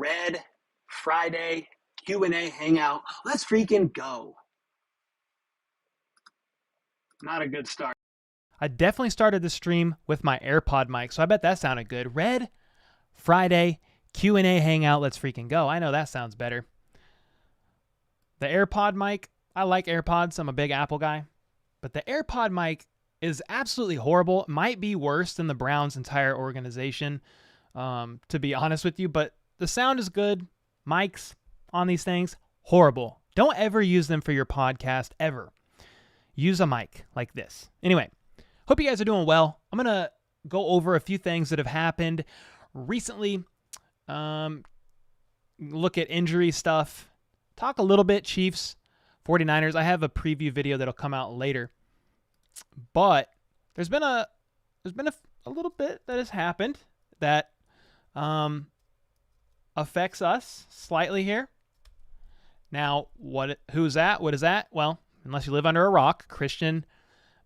Red Friday Q&A Hangout. Let's freaking go. Not a good start. I definitely started the stream with my AirPod mic, so I bet that sounded good. Red Friday Q&A Hangout. Let's freaking go. I know that sounds better. The AirPod mic, I like AirPods. I'm a big Apple guy. But the AirPod mic is absolutely horrible. It might be worse than the Browns' entire organization, to be honest with you. But the sound is good. Mics on these things, horrible. Don't ever use them for your podcast, ever. Use a mic like this. Anyway, hope you guys are doing well. I'm going to go over a few things that have happened recently. Look at injury stuff. Talk a little bit Chiefs, 49ers. I have a preview video that'll come out later. But there's been a little bit that has happened that affects us slightly here. Now, who's that? What is that? Well, unless you live under a rock, Christian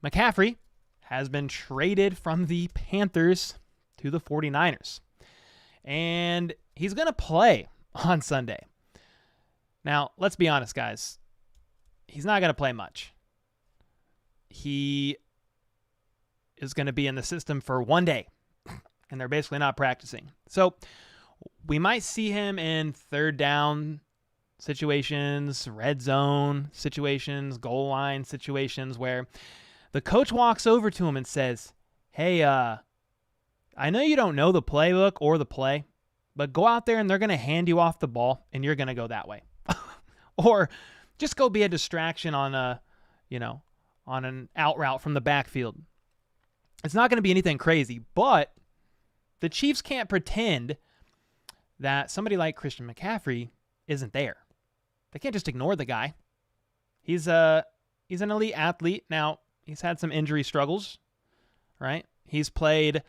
McCaffrey has been traded from the Panthers to the 49ers. And he's going to play on Sunday. Now, let's be honest, guys. He's not going to play much. He is going to be in the system for one day, and they're basically not practicing. So we might see him in third down situations, red zone situations, goal line situations where the coach walks over to him and says, hey, I know you don't know the playbook or the play, but go out there and they're going to hand you off the ball and you're going to go that way. Or just go be a distraction on an out route from the backfield. It's not going to be anything crazy, but the Chiefs can't pretend that somebody like Christian McCaffrey isn't there. They can't just ignore the guy. He's an elite athlete. Now, he's had some injury struggles, right? He's played,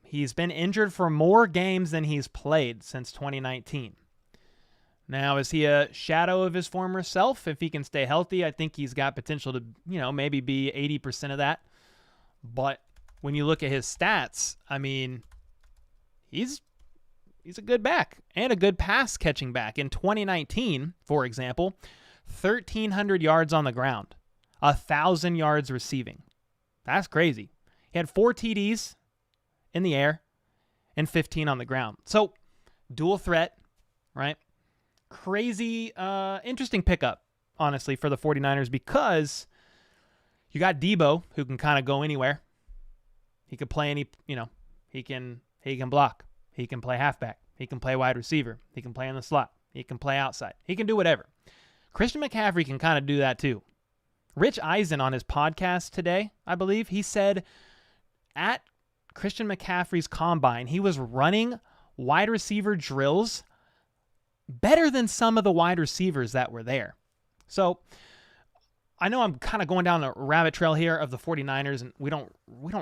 he's been injured for more games than he's played since 2019. Now, is he a shadow of his former self? If he can stay healthy, I think he's got potential to, maybe be 80% of that. But when you look at his stats, I mean, he's a good back and a good pass catching back. In 2019, for example, 1,300 yards on the ground, 1,000 yards receiving. That's crazy. He had 4 TDs in the air and 15 on the ground. So dual threat, right? Crazy, interesting pickup, honestly, for the 49ers because you got Debo, who can kind of go anywhere. He could play any, he can block. He can play halfback. He can play wide receiver. He can play in the slot. He can play outside. He can do whatever. Christian McCaffrey can kind of do that too. Rich Eisen on his podcast today, I believe, he said at Christian McCaffrey's combine, he was running wide receiver drills better than some of the wide receivers that were there. So I know I'm kind of going down a rabbit trail here of the 49ers, and we don't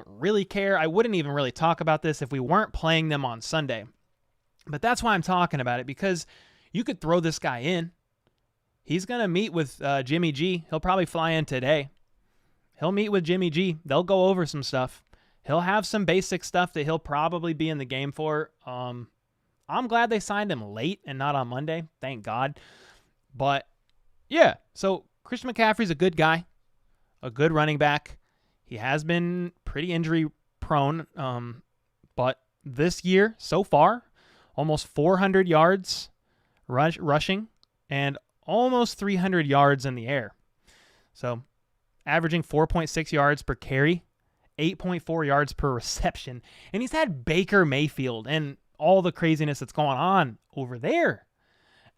really care. I wouldn't even really talk about this if we weren't playing them on Sunday. But that's why I'm talking about it, because you could throw this guy in. He's going to meet with Jimmy G. He'll probably fly in today. He'll meet with Jimmy G. They'll go over some stuff. He'll have some basic stuff that he'll probably be in the game for. I'm glad they signed him late and not on Monday. Thank God. But, yeah, so Christian McCaffrey's a good guy, a good running back. He has been pretty injury prone, but this year, so far, almost 400 yards rushing and almost 300 yards in the air. So averaging 4.6 yards per carry, 8.4 yards per reception. And he's had Baker Mayfield and all the craziness that's going on over there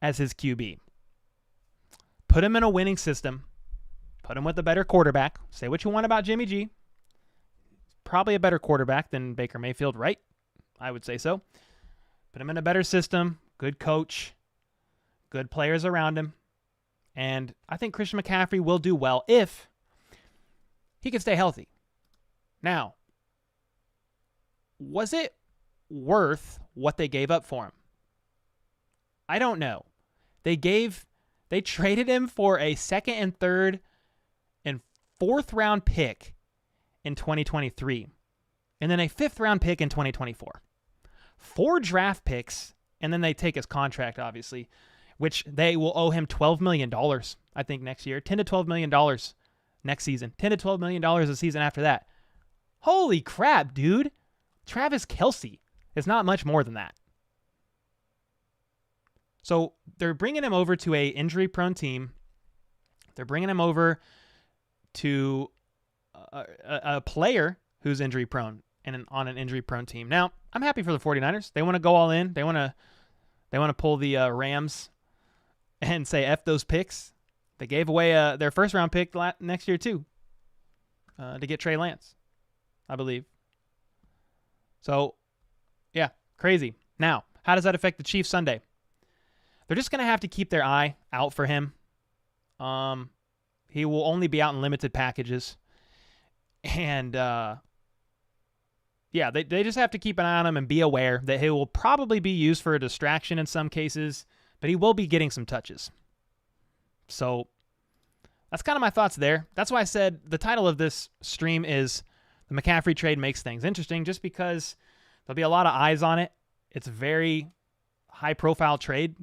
as his QB. Put him in a winning system. Put him with a better quarterback. Say what you want about Jimmy G. Probably a better quarterback than Baker Mayfield, right? I would say so. Put him in a better system. Good coach. Good players around him. And I think Christian McCaffrey will do well if he can stay healthy. Now, was it worth what they gave up for him? I don't know. They traded him for a second and third and fourth round pick in 2023, and then a fifth round pick in 2024. 4 draft picks and then they take his contract, obviously, which they will owe him $12 million, I think, next year. $10 to $12 million next season. $10 to $12 million a season after that. Holy crap, dude. Travis Kelce is not much more than that. So they're bringing him over to a injury-prone team. They're bringing him over to a player who's injury-prone and on an injury-prone team. Now, I'm happy for the 49ers. They want to go all in. They want to pull the Rams and say F those picks. They gave away their first-round pick next year, too, to get Trey Lance, I believe. So, yeah, crazy. Now, how does that affect the Chiefs Sunday? They're just going to have to keep their eye out for him. He will only be out in limited packages. And, yeah, they just have to keep an eye on him and be aware that he will probably be used for a distraction in some cases, but he will be getting some touches. So that's kind of my thoughts there. That's why I said the title of this stream is The McCaffrey Trade Makes Things Interesting, just because there'll be a lot of eyes on it. It's a very high-profile trade,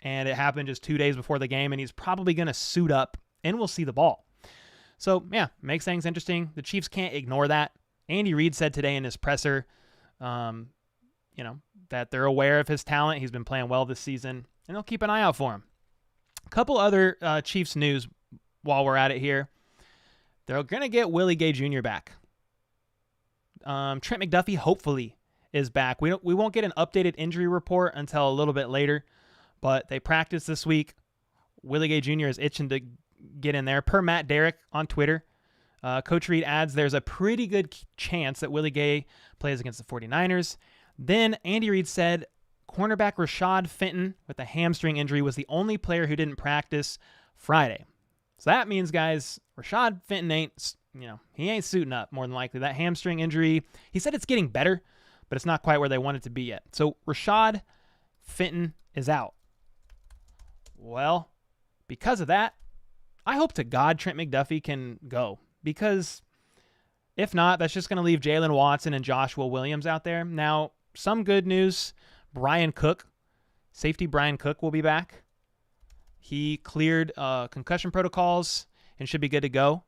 and it happened just 2 days before the game, and he's probably going to suit up, and we'll see the ball. So, yeah, makes things interesting. The Chiefs can't ignore that. Andy Reid said today in his presser, that they're aware of his talent. He's been playing well this season, and they'll keep an eye out for him. A couple other Chiefs news while we're at it here. They're going to get Willie Gay Jr. back. Trent McDuffie hopefully is back. We won't get an updated injury report until a little bit later, but they practiced this week. Willie Gay Jr. is itching to get in there. Per Matt Derrick on Twitter, Coach Reid adds there's a pretty good chance that Willie Gay plays against the 49ers. Then Andy Reid said cornerback Rashad Fenton with a hamstring injury was the only player who didn't practice Friday. So that means, guys, Rashad Fenton he ain't suiting up more than likely. That hamstring injury, he said it's getting better, but it's not quite where they want it to be yet. So Rashad Fenton is out. Well, because of that, I hope to God Trent McDuffie can go, because if not, that's just going to leave Jalen Watson and Joshua Williams out there. Now, some good news, safety Brian Cook will be back. He cleared concussion protocols and should be good to go.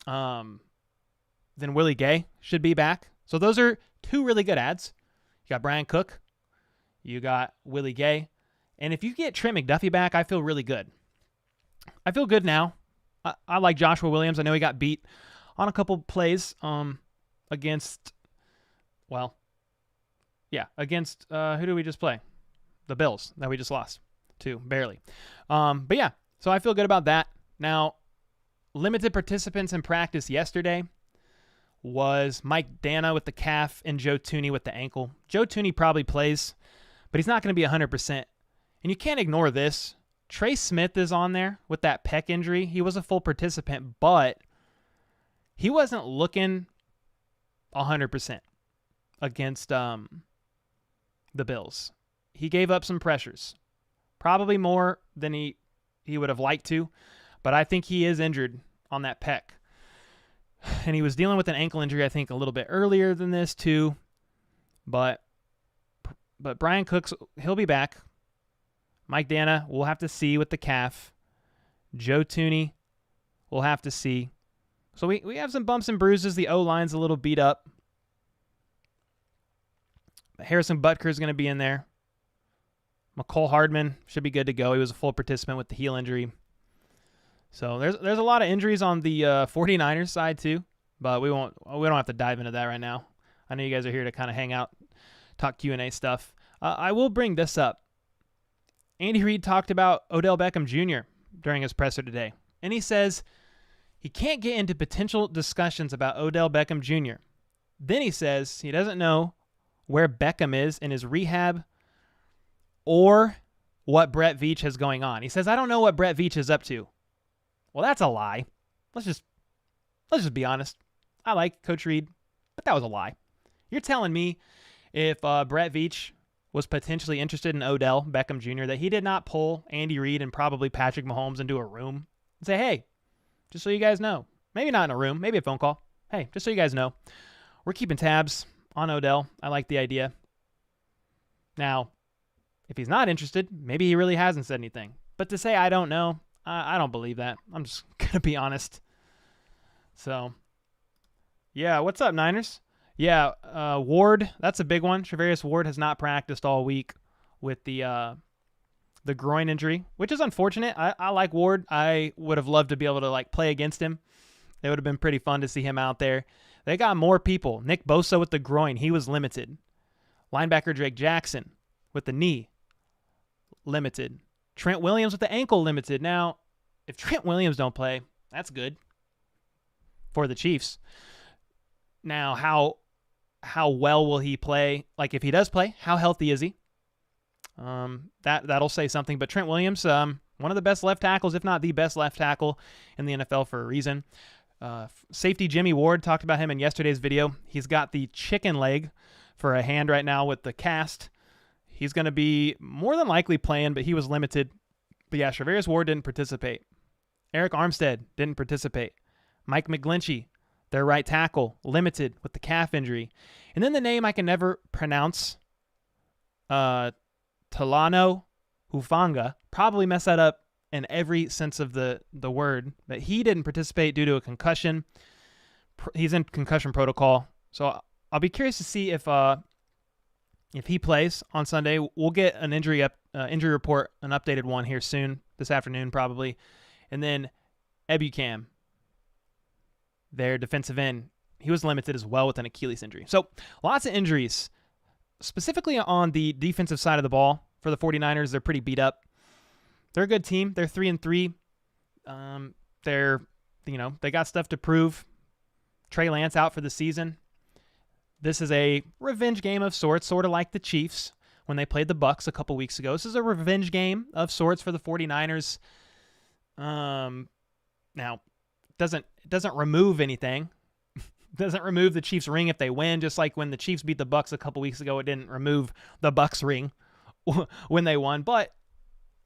Then Willie Gay should be back. So those are two really good ads. You got Brian Cook. You got Willie Gay. And if you get Trent McDuffie back, I feel really good. I feel good now. I like Joshua Williams. I know he got beat on a couple plays against who did we just play? The Bills that we just lost to, barely. But yeah, so I feel good about that. Now, limited participants in practice yesterday was Mike Dana with the calf and Joe Tooney with the ankle. Joe Tooney probably plays, but he's not going to be 100%. And you can't ignore this. Trey Smith is on there with that pec injury. He was a full participant, but he wasn't looking 100% against the Bills. He gave up some pressures, probably more than he would have liked to, but I think he is injured on that pec. And he was dealing with an ankle injury, I think, a little bit earlier than this too. But Brian Cooks, he'll be back. Mike Dana, we'll have to see with the calf. Joe Tooney, we'll have to see. So we have some bumps and bruises. The O-line's a little beat up. Harrison Butker is going to be in there. McCole Hardman should be good to go. He was a full participant with the heel injury. So there's a lot of injuries on the 49ers side too, but we don't have to dive into that right now. I know you guys are here to kind of hang out, talk Q&A stuff. I will bring this up. Andy Reid talked about Odell Beckham Jr. during his presser today, and he says he can't get into potential discussions about Odell Beckham Jr. Then he says he doesn't know where Beckham is in his rehab or what Brett Veach has going on. He says, I don't know what Brett Veach is up to. Well, that's a lie. Let's just be honest. I like Coach Reid, but that was a lie. You're telling me if Brett Veach was potentially interested in Odell Beckham Jr., that he did not pull Andy Reid and probably Patrick Mahomes into a room and say, hey, just so you guys know, maybe not in a room, maybe a phone call. Hey, just so you guys know, we're keeping tabs on Odell. I like the idea. Now, if he's not interested, maybe he really hasn't said anything. But to say I don't know, I don't believe that. I'm just going to be honest. So, yeah, what's up, Niners? Yeah, Ward, that's a big one. Charvarius Ward has not practiced all week with the groin injury, which is unfortunate. I like Ward. I would have loved to be able to like play against him. It would have been pretty fun to see him out there. They got more people. Nick Bosa with the groin. He was limited. Linebacker Drake Jackson with the knee. Limited. Trent Williams with the ankle. Limited. Now, if Trent Williams don't play, that's good for the Chiefs. Now, how well will he play? Like, if he does play, how healthy is he? That'll say something. But Trent Williams, one of the best left tackles, if not the best left tackle in the NFL for a reason. Safety Jimmy Ward, talked about him in yesterday's video. He's got the chicken leg for a hand right now with the cast. He's going to be more than likely playing, but he was limited. But yeah, Charvarius Ward didn't participate. Eric Armstead didn't participate. Mike McGlinchey, their right tackle, limited with the calf injury. And then the name I can never pronounce, Talano Hufanga, probably mess that up in every sense of the word, but he didn't participate due to a concussion. He's in concussion protocol. So I'll be curious to see if he plays on Sunday. We'll get an injury report, an updated one here soon, this afternoon probably. And then Ebukam, their defensive end, he was limited as well with an Achilles injury. So lots of injuries, specifically on the defensive side of the ball for the 49ers. They're pretty beat up. They're a good team. They're 3-3. They got stuff to prove. Trey Lance out for the season. This is a revenge game of sorts, sort of like the Chiefs when they played the Bucs a couple weeks ago. This is a revenge game of sorts for the 49ers. Now, it doesn't remove anything. Doesn't remove the Chiefs ring if they win, just like when the Chiefs beat the Bucs a couple weeks ago, it didn't remove the Bucs ring when they won. But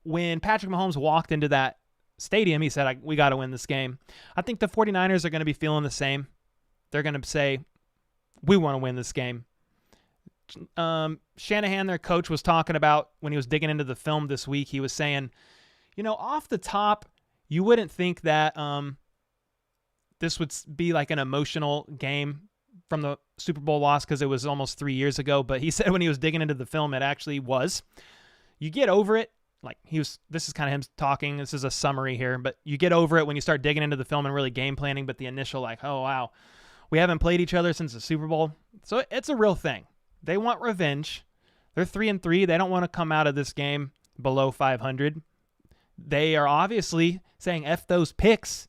when Patrick Mahomes walked into that stadium, he said, we got to win this game. I think the 49ers are going to be feeling the same. They're going to say, we want to win this game. Shanahan, their coach, was talking about when he was digging into the film this week, he was saying, off the top, you wouldn't think that this would be like an emotional game from the Super Bowl loss because it was almost 3 years ago. But he said when he was digging into the film, it actually was. You get over it. This is kind of him talking. This is a summary here, but you get over it when you start digging into the film and really game planning. But the initial oh, wow, we haven't played each other since the Super Bowl. So it's a real thing. They want revenge. They're 3-3. They don't want to come out of this game below 500. They are obviously saying, F those picks.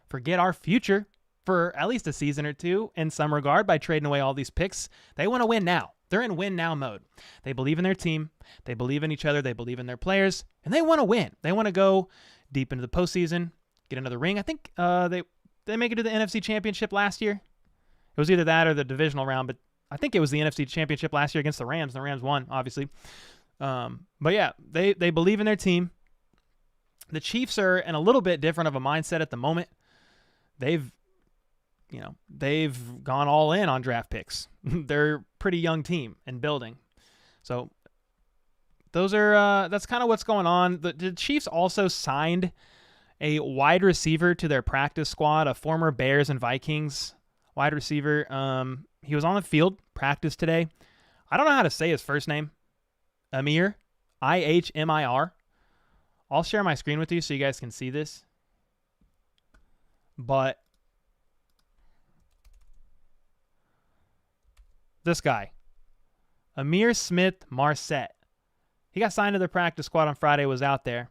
Forget our future for at least a season or two in some regard by trading away all these picks. They want to win now. They're in win now mode. They believe in their team. They believe in each other. They believe in their players. And they want to win. They want to go deep into the postseason, get another ring. I think they make it to the NFC Championship last year. It was either that or the divisional round, but I think it was the NFC Championship last year against the Rams. The Rams won, obviously. But yeah, they believe in their team. The Chiefs are in a little bit different of a mindset at the moment. They've gone all in on draft picks. They're a pretty young team and building. So that's kind of what's going on. The Chiefs also signed a wide receiver to their practice squad, a former Bears and Vikings wide receiver. He was on the field, practice today. I don't know how to say his first name. Amir, Ihmir. I'll share my screen with you so you guys can see this. But this guy, Amir Smith Marset, he got signed to the practice squad on Friday, was out there.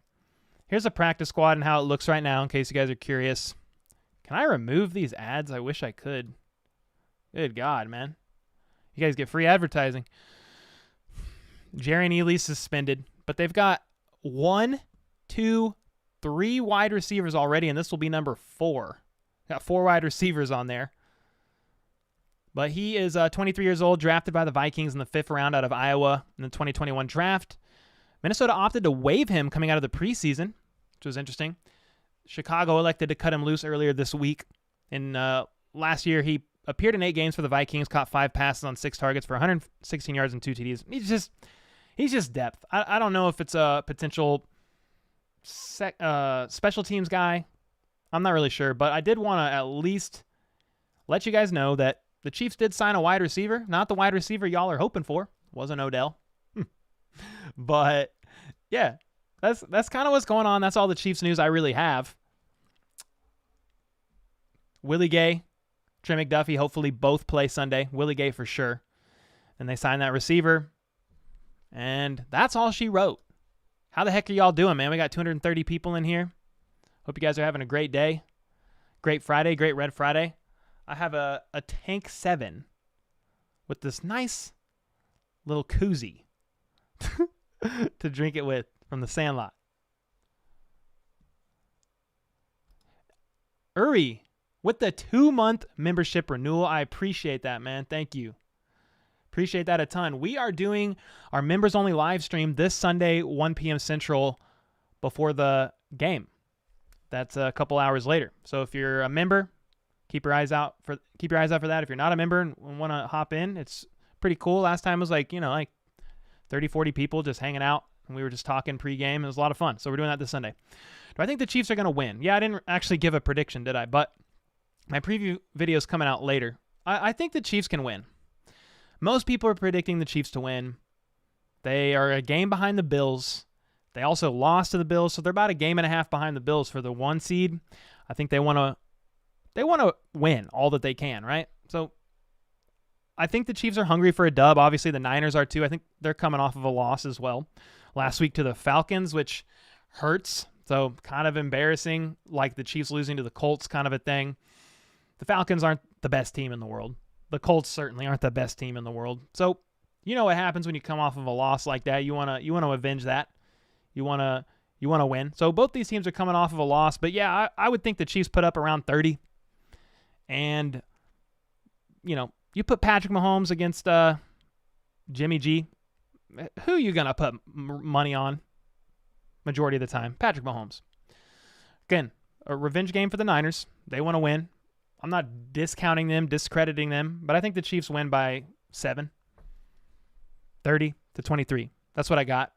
Here's a practice squad and how it looks right now in case you guys are curious. Can I remove these ads? I wish I could. Good God, man. You guys get free advertising. Jerry Neely suspended, but they've got 1, 2, 3 wide receivers already, and this will be number 4. Got 4 wide receivers on there. But he is 23 years old, drafted by the Vikings in the 5th round out of Iowa in the 2021 draft. Minnesota opted to waive him coming out of the preseason, which was interesting. Chicago elected to cut him loose earlier this week. In last year, he appeared in 8 games for the Vikings, caught 5 passes on 6 targets for 116 yards and 2 TDs. He's just depth. I don't know if it's a potential special teams guy. I'm not really sure, but I did want to at least let you guys know that the Chiefs did sign a wide receiver. Not the wide receiver y'all are hoping for. Wasn't Odell. But yeah, that's kind of what's going on. That's all the Chiefs news I really have. Willie Gay, Trey McDuffie, hopefully both play Sunday. Willie Gay for sure. And they signed that receiver. And that's all she wrote. How the heck are y'all doing, man? We got 230 people in here. Hope you guys are having a great day. Great Friday, great Red Friday. I have a Tank 7 with this nice little koozie to drink it with from the Sandlot. Uri, with the 2-month membership renewal, I appreciate that, man. Thank you. Appreciate that a ton. We are doing our members-only live stream this Sunday, 1 p.m. Central, before the game. That's a couple hours later. So if you're a member, keep your eyes out for that. If you're not a member and want to hop in, it's pretty cool. Last time was like 30, 40 people just hanging out, and we were just talking pregame. It was a lot of fun. So we're doing that this Sunday. Do I think the Chiefs are going to win? Yeah, I didn't actually give a prediction, did I? But my preview video is coming out later. I think the Chiefs can win. Most people are predicting the Chiefs to win. They are a game behind the Bills. They also lost to the Bills, so they're about a game and a half behind the Bills for the 1 seed. I think they want to win all that they can, right? So I think the Chiefs are hungry for a dub. Obviously, the Niners are too. I think they're coming off of a loss as well last week to the Falcons, which hurts. So kind of embarrassing, like the Chiefs losing to the Colts kind of a thing. The Falcons aren't the best team in the world. The Colts certainly aren't the best team in the world. So you know what happens when you come off of a loss like that. You want to avenge that. You want to win. So both these teams are coming off of a loss. But yeah, I would think the Chiefs put up around 30. And, you put Patrick Mahomes against Jimmy G. Who are you going to put money on majority of the time? Patrick Mahomes. Again, a revenge game for the Niners. They want to win. I'm not discounting them, discrediting them, but I think the Chiefs win by 7, 30-23. That's what I got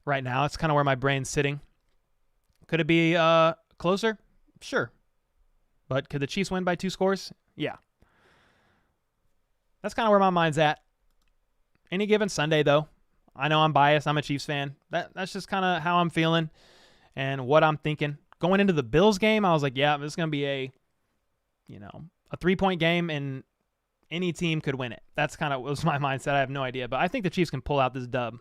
right now. It's kind of where my brain's sitting. Could it be closer? Sure. But could the Chiefs win by 2 scores? Yeah. That's kind of where my mind's at. Any given Sunday, though. I know I'm biased. I'm a Chiefs fan. That's just kind of how I'm feeling and what I'm thinking. Going into the Bills game, I was like, yeah, this is going to be a 3-point game, and any team could win it. That's kind of was my mindset. I have no idea, but I think the Chiefs can pull out this dub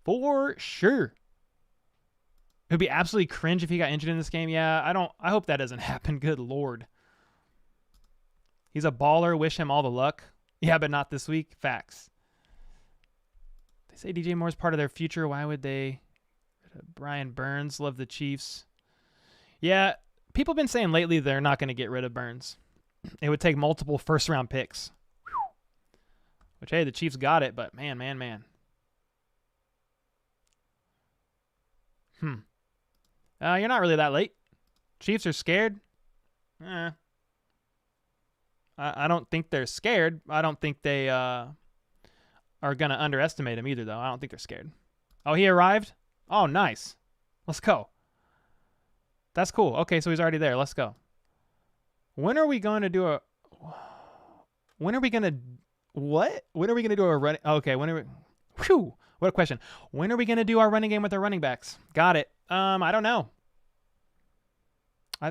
for sure. It would be absolutely cringe if he got injured in this game. Yeah, I hope that doesn't happen. Good Lord. He's a baller. Wish him all the luck. Yeah, but not this week. Facts. They say DJ Moore's part of their future. Why would they? Brian Burns, love the Chiefs. Yeah, people have been saying lately they're not going to get rid of Burns. It would take multiple first-round picks. Which, hey, the Chiefs got it, but man. You're not really that late. Chiefs are scared. I don't think they're scared. I don't think they are going to underestimate him either, though. I don't think they're scared. Oh, he arrived? Oh, nice. Let's go. That's cool. Okay, so he's already there. Let's go. When are we going to do a... When are we going to... What? When are we going to do a running... Okay, when are we... Whew. What a question. When are we going to do our running game with our running backs? Got it. I don't know.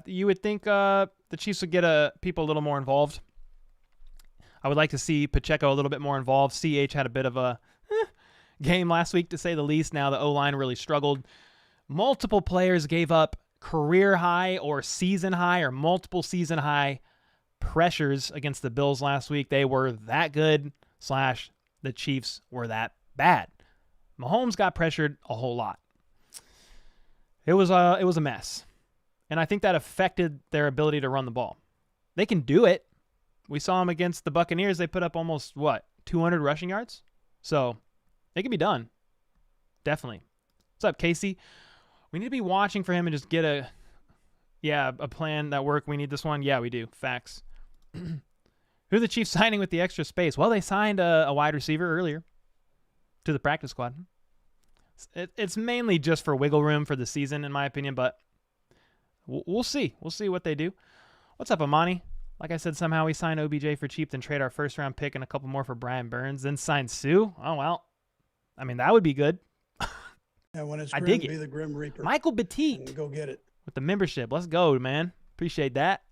You would think the Chiefs would get people a little more involved. I would like to see Pacheco a little bit more involved. CH had a bit of a game last week, to say the least. Now the O-line really struggled. Multiple players gave up career high or season high or multiple season high pressures against the Bills last week. They were that good / the Chiefs were that bad. Mahomes got pressured a whole lot. It was a mess. And I think that affected their ability to run the ball. They can do it. We saw them against the Buccaneers. They put up almost, 200 rushing yards? So it can be done. Definitely. What's up, Casey? We need to be watching for him and just get a plan that work. We need this one. Yeah, we do. Facts. Who are the Chiefs signing with the extra space? Well, they signed a wide receiver earlier. to the practice squad. It's mainly just for wiggle room for the season, in my opinion, but we'll see. We'll see what they do. What's up, Amani? Like I said, somehow we signed OBJ for cheap, then trade our first-round pick and a couple more for Brian Burns, then sign Sue. Oh, well. I mean, that would be good. And when it's I grim, dig it. be the Grim Reaper. Michael Petit. And go get it. With the membership. Let's go, man. Appreciate that.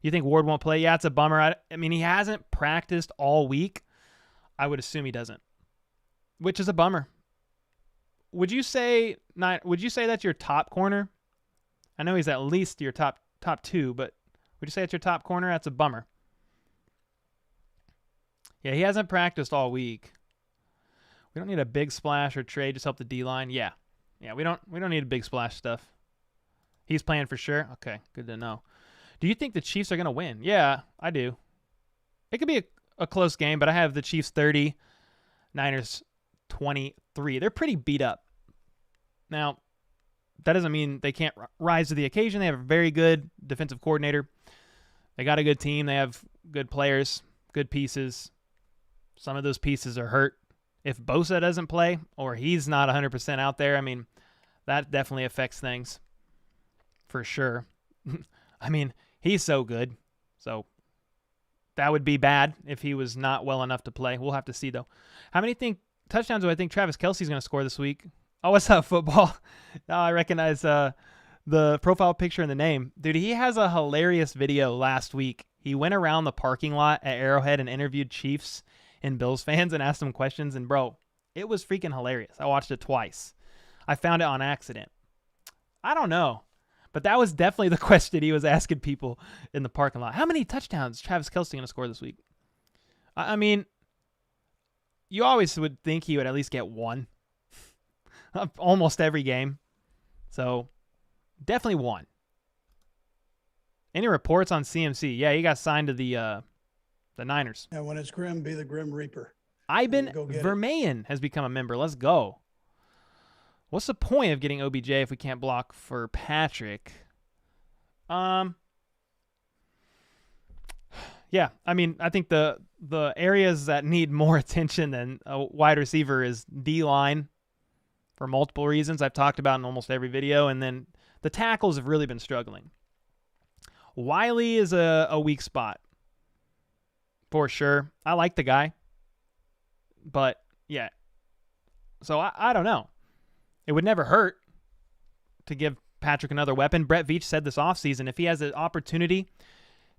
You think Ward won't play? Yeah, it's a bummer. I mean, he hasn't practiced all week. I would assume he doesn't, which is a bummer. Would you say that's your top corner? I know he's at least your top two, but would you say it's your top corner? That's a bummer. Yeah, he hasn't practiced all week. We don't need a big splash or trade. Just help the D-line. Yeah, we don't need a big splash stuff. He's playing for sure. Okay, good to know. Do you think the Chiefs are going to win? Yeah, I do. It could be a close game, but I have the Chiefs 30, Niners 23. They're pretty beat up. Now, that doesn't mean they can't rise to the occasion. They have a very good defensive coordinator. They got a good team. They have good players, good pieces. Some of those pieces are hurt. If Bosa doesn't play or he's not 100% out there, I mean, that definitely affects things for sure. I mean, he's so good. So that would be bad if he was not well enough to play. We'll have to see, though. How many touchdowns do I think Travis Kelce's going to score this week? Oh, what's up, football? Now I recognize the profile picture and the name. Dude, he has a hilarious video last week. He went around the parking lot at Arrowhead and interviewed Chiefs and Bills fans and asked them questions. And, bro, it was freaking hilarious. I watched it twice. I found it on accident. I don't know. But that was definitely the question he was asking people in the parking lot. How many touchdowns is Travis Kelce going to score this week? I mean, you always would think he would at least get one. Almost every game. So, definitely one. Any reports on CMC? Yeah, he got signed to the Niners. And when it's grim, be the Grim Reaper. Ivan Vermeyen has become a member. Let's go. What's the point of getting OBJ if we can't block for Patrick? Yeah, I mean, I think the areas that need more attention than a wide receiver is D-line for multiple reasons I've talked about in almost every video, and then the tackles have really been struggling. Wiley is a weak spot for sure. I like the guy, but yeah. So I don't know. It would never hurt to give Patrick another weapon. Brett Veach said this offseason, if he has an opportunity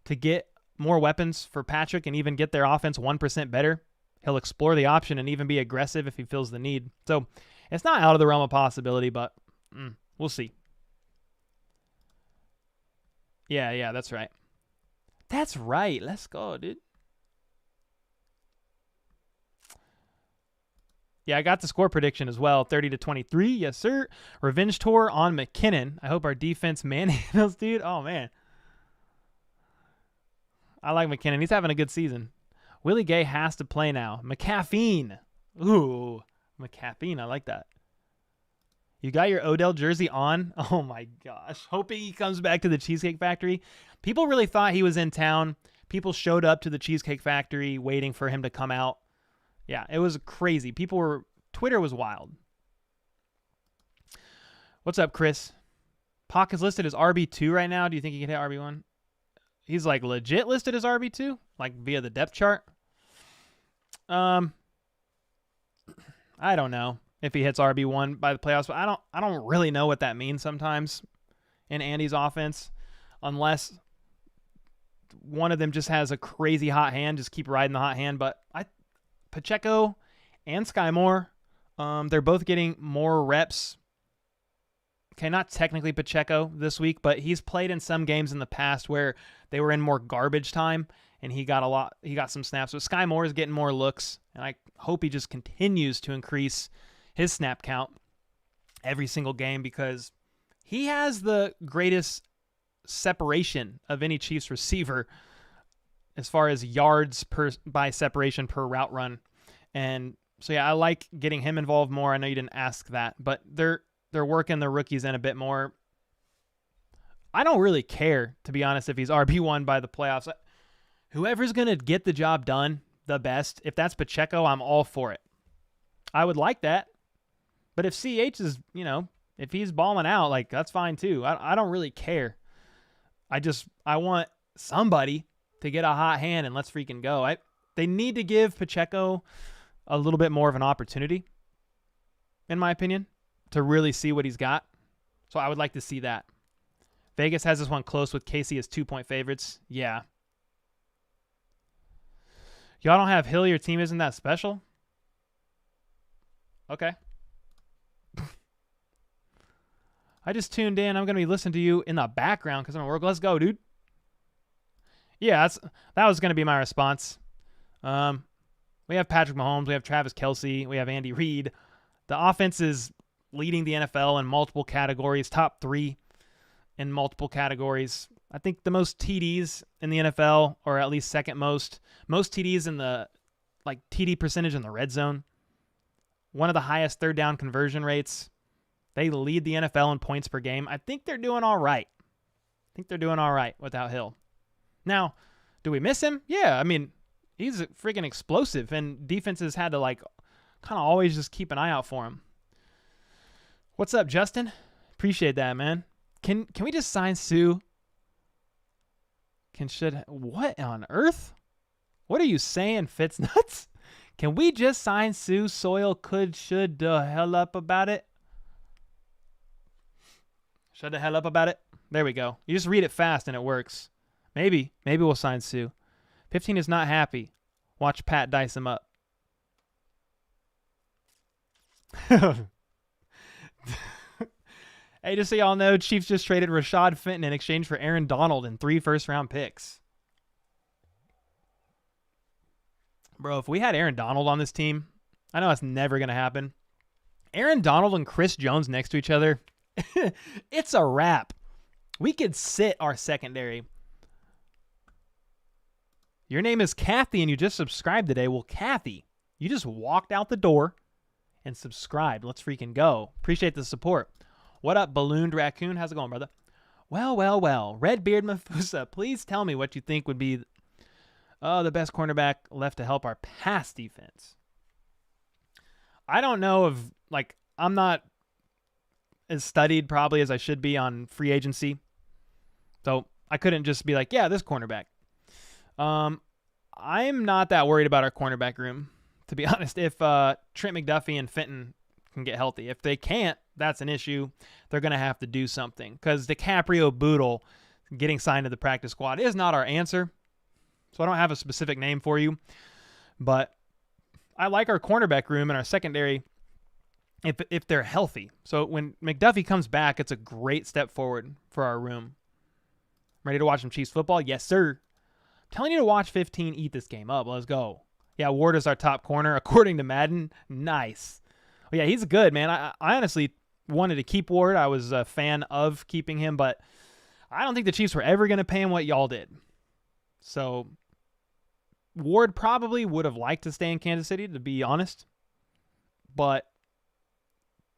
to get more weapons for Patrick and even get their offense 1% better, he'll explore the option and even be aggressive if he feels the need. So it's not out of the realm of possibility, but we'll see. Yeah, that's right. That's right. Let's go, dude. Yeah, I got the score prediction as well. 30-23. Yes, sir. Revenge tour on McKinnon. I hope our defense manhandles, dude. Oh, man. I like McKinnon. He's having a good season. Willie Gay has to play now. McCaffrey. Ooh, McCaffrey. I like that. You got your Odell jersey on? Oh, my gosh. Hoping he comes back to the Cheesecake Factory. People really thought he was in town. People showed up to the Cheesecake Factory waiting for him to come out. Yeah, it was crazy. Twitter was wild. What's up, Chris? Pac is listed as RB2 right now. Do you think he can hit RB1? He's like legit listed as RB2? Like via the depth chart? I don't know if he hits RB1 by the playoffs, but I don't really know what that means sometimes in Andy's offense, unless one of them just has a crazy hot hand, just keep riding the hot hand. But Pacheco and Sky Moore, they're both getting more reps. Okay, not technically Pacheco this week, but he's played in some games in the past where they were in more garbage time, and he got some snaps. So Sky Moore is getting more looks, and I hope he just continues to increase his snap count every single game because he has the greatest separation of any Chiefs receiver as far as yards by separation per route run. And so, yeah, I like getting him involved more. I know you didn't ask that, but they're working the rookies in a bit more. I don't really care, to be honest, if he's RB1 by the playoffs. Whoever's going to get the job done the best, if that's Pacheco, I'm all for it. I would like that. But if CH is, if he's balling out, like, that's fine too. I don't really care. I want somebody to get a hot hand and let's freaking go. They need to give Pacheco a little bit more of an opportunity, in my opinion, to really see what he's got. So I would like to see that. Vegas has this one close with KC as 2-point favorites. Yeah. Y'all don't have Hill. Your team isn't that special? Okay. I just tuned in. I'm going to be listening to you in the background because I'm at work. Let's go, dude. Yeah, that was going to be my response. We have Patrick Mahomes. We have Travis Kelce. We have Andy Reid. The offense is leading the NFL in multiple categories, top 3 in multiple categories. I think the most TDs in the NFL, or at least second most TDs in the TD percentage in the red zone. One of the highest third down conversion rates. They lead the NFL in points per game. I think they're doing all right. Without Hill. Now, do we miss him? Yeah, I mean, he's freaking explosive, and defenses had to kind of always just keep an eye out for him. What's up, Justin? Appreciate that, man. Can we just sign Sue? What on earth? What are you saying, Fitz-Nuts? Can we just sign Sue? Soil should the hell up about it. Shut the hell up about it. There we go. You just read it fast and it works. Maybe we'll sign Sue. 15 is not happy. Watch Pat dice him up. Hey, just so y'all know, Chiefs just traded Rashad Fenton in exchange for Aaron Donald and 3 first-round picks. Bro, if we had Aaron Donald on this team, I know that's never going to happen. Aaron Donald and Chris Jones next to each other, it's a wrap. We could sit our secondary. Your name is Kathy and you just subscribed today. Well, Kathy, you just walked out the door and subscribed. Let's freaking go. Appreciate the support. What up, Ballooned Raccoon? How's it going, brother? Well. Redbeard Mafusa, please tell me what you think would be the best cornerback left to help our pass defense. I don't know if, I'm not as studied probably as I should be on free agency. So I couldn't just be like, yeah, this cornerback. I'm not that worried about our cornerback room, to be honest. If Trent McDuffie and Fenton can get healthy. If they can't, that's an issue. They're going to have to do something because DiCaprio Boodle getting signed to the practice squad is not our answer. So I don't have a specific name for you, but I like our cornerback room and our secondary if they're healthy. So when McDuffie comes back, it's a great step forward for our room. Ready to watch some Chiefs football? Yes, sir. I'm telling you to watch 15, eat this game up. Let's go. Yeah, Ward is our top corner, according to Madden. Nice. Well, yeah, he's good, man. I honestly wanted to keep Ward. I was a fan of keeping him, but I don't think the Chiefs were ever going to pay him what y'all did. So Ward probably would have liked to stay in Kansas City, to be honest. But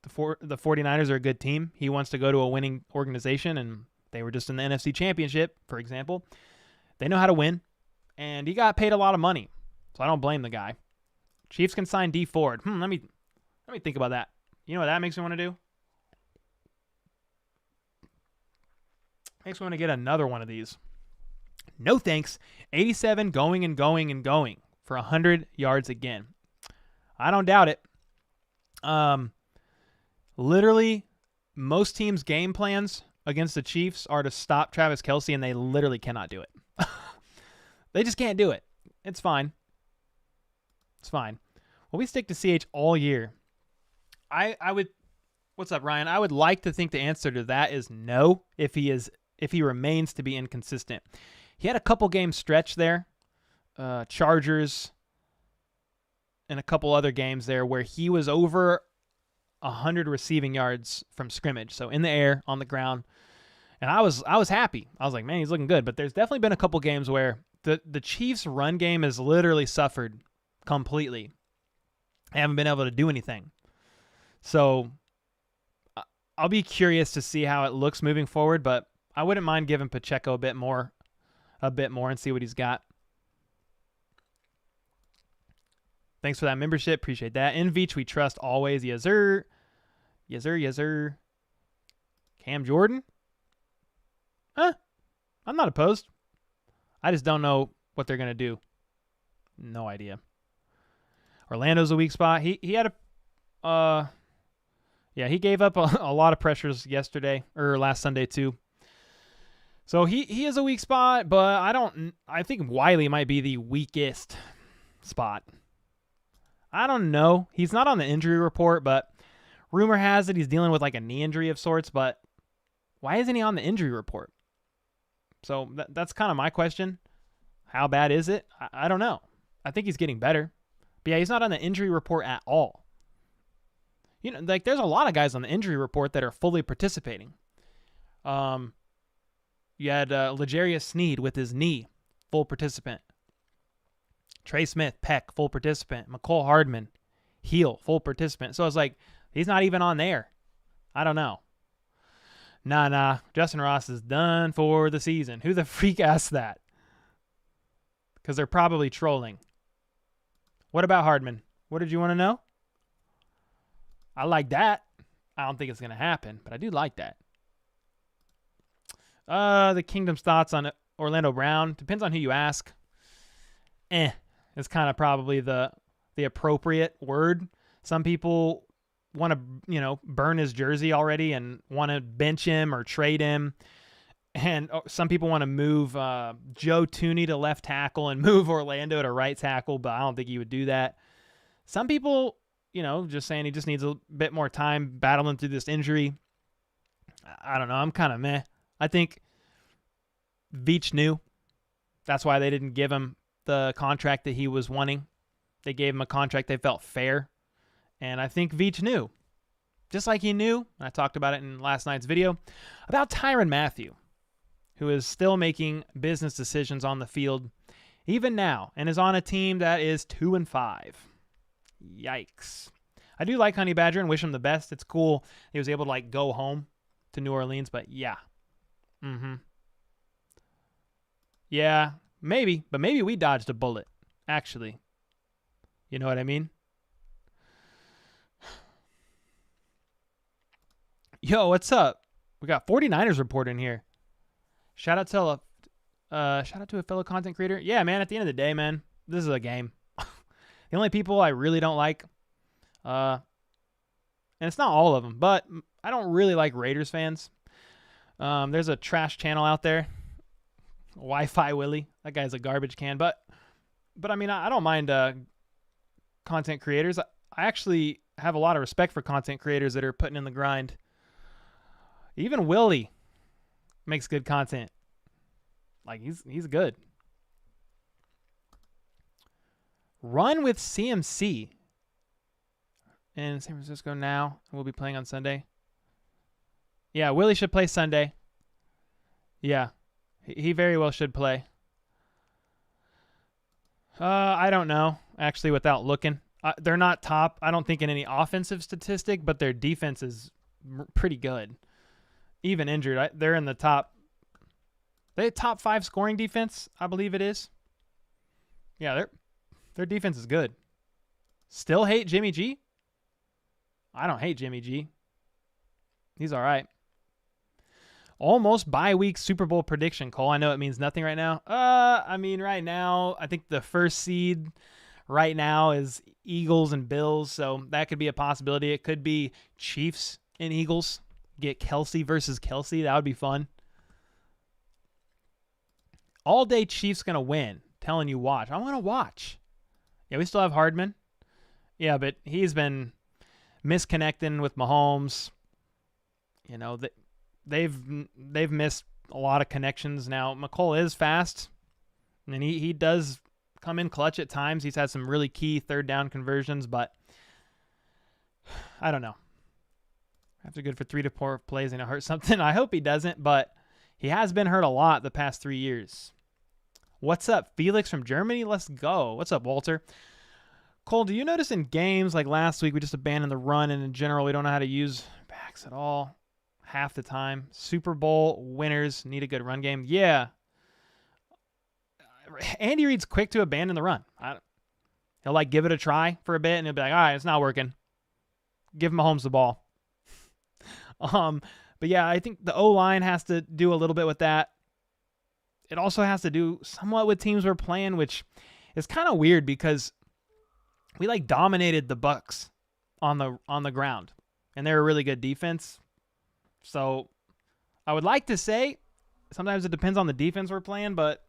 the 49ers are a good team. He wants to go to a winning organization, and they were just in the NFC Championship, for example. They know how to win, and he got paid a lot of money. So I don't blame the guy. Chiefs can sign D Ford. Let me think about that. You know what that makes me want to do? Makes me want to get another one of these. No thanks. 87 going and going and going for 100 yards again. I don't doubt it. Literally, most teams' game plans against the Chiefs are to stop Travis Kelce, and they literally cannot do it. They just can't do it. It's fine. It's fine. Well, we stick to CH all year. I would. What's up, Ryan? I would like to think the answer to that is no. If he remains to be inconsistent, he had a couple game stretch there, Chargers, and a couple other games there where he was over 100 receiving yards from scrimmage, so in the air, on the ground, and I was happy. I was like, man, he's looking good. But there's definitely been a couple games where the Chiefs' run game has literally suffered completely. I haven't been able to do anything. So I'll be curious to see how it looks moving forward, but I wouldn't mind giving Pacheco a bit more and see what he's got. Thanks for that membership. Appreciate that. In Veach, we trust always. Yes, sir. Yes, sir. Yes, sir. Cam Jordan? I'm not opposed. I just don't know what they're going to do. No idea. Orlando's a weak spot. He had he gave up a lot of pressures yesterday or last Sunday too. So he is a weak spot, but I think Wiley might be the weakest spot. I don't know. He's not on the injury report, but rumor has it he's dealing with like a knee injury of sorts, but why isn't he on the injury report? So that's kind of my question. How bad is it? I don't know. I think he's getting better. But yeah, he's not on the injury report at all. You know, like there's a lot of guys on the injury report that are fully participating. You had L'Jarius Sneed with his knee, full participant. Trey Smith, pec, full participant. McCole Hardman, heel, full participant. So it's like, he's not even on there. I don't know. Nah. Justin Ross is done for the season. Who the freak asked that? Because they're probably trolling. What about Hardman? What did you want to know? I like that. I don't think it's going to happen, but I do like that. The Kingdom's thoughts on Orlando Brown. Depends on who you ask. It's kind of probably the appropriate word. Some people want to, burn his jersey already and want to bench him or trade him. And some people want to move Joe Tooney to left tackle and move Orlando to right tackle, but I don't think he would do that. Some people, just saying he just needs a bit more time battling through this injury. I don't know. I'm kind of meh. I think Veach knew. That's why they didn't give him the contract that he was wanting. They gave him a contract they felt fair. And I think Veach knew. Just like he knew, I talked about it in last night's video, about Tyrann Mathieu, who is still making business decisions on the field even now and is on a team that is 2-5. Yikes. I do like Honey Badger and wish him the best. It's cool he was able to go home to New Orleans, but yeah. Yeah, maybe, but maybe we dodged a bullet, actually. You know what I mean? Yo, what's up? We got 49ers reporting here. Shout out to a fellow content creator. Yeah, man, at the end of the day, man, this is a game. The only people I really don't like, and it's not all of them, but I don't really like Raiders fans. There's a trash channel out there, Wi-Fi Willie. That guy's a garbage can, but I mean, I don't mind content creators. I actually have a lot of respect for content creators that are putting in the grind. Even Willie makes good content. He's good. Run with CMC in San Francisco now. We'll be playing on Sunday. Yeah, Willie should play Sunday. Yeah, he very well should play. I don't know, actually, without looking. They're not top, I don't think, in any offensive statistic, but their defense is pretty good. Even injured, they're in the top. They top 5 scoring defense, I believe it is. Yeah, their defense is good. Still hate Jimmy G? I don't hate Jimmy G. He's all right. Almost bye week Super Bowl prediction, Cole. I know it means nothing right now. I mean, right now, I think the first seed right now is Eagles and Bills, so that could be a possibility. It could be Chiefs and Eagles. Get Kelsey versus Kelsey. That would be fun. All day Chiefs going to win. Telling you watch. I want to watch. Yeah, we still have Hardman. Yeah, but he's been misconnecting with Mahomes. They've missed a lot of connections. Now, McCole is fast, and he does come in clutch at times. He's had some really key third down conversions, but I don't know. After good for 3 to 4 plays and it hurt something. I hope he doesn't, but he has been hurt a lot the past 3 years. What's up, Felix from Germany? Let's go. What's up, Walter? Cole, do you notice in games like last week we just abandoned the run, and in general we don't know how to use backs at all half the time? Super Bowl winners need a good run game. Yeah. Andy Reid's quick to abandon the run. He'll like give it a try for a bit, and he'll be like, all right, it's not working. Give Mahomes the ball. But yeah, I think the O-line has to do a little bit with that. It also has to do somewhat with teams we're playing, which is kind of weird because we like dominated the Bucs on the ground, and they're a really good defense. So I would like to say sometimes it depends on the defense we're playing, but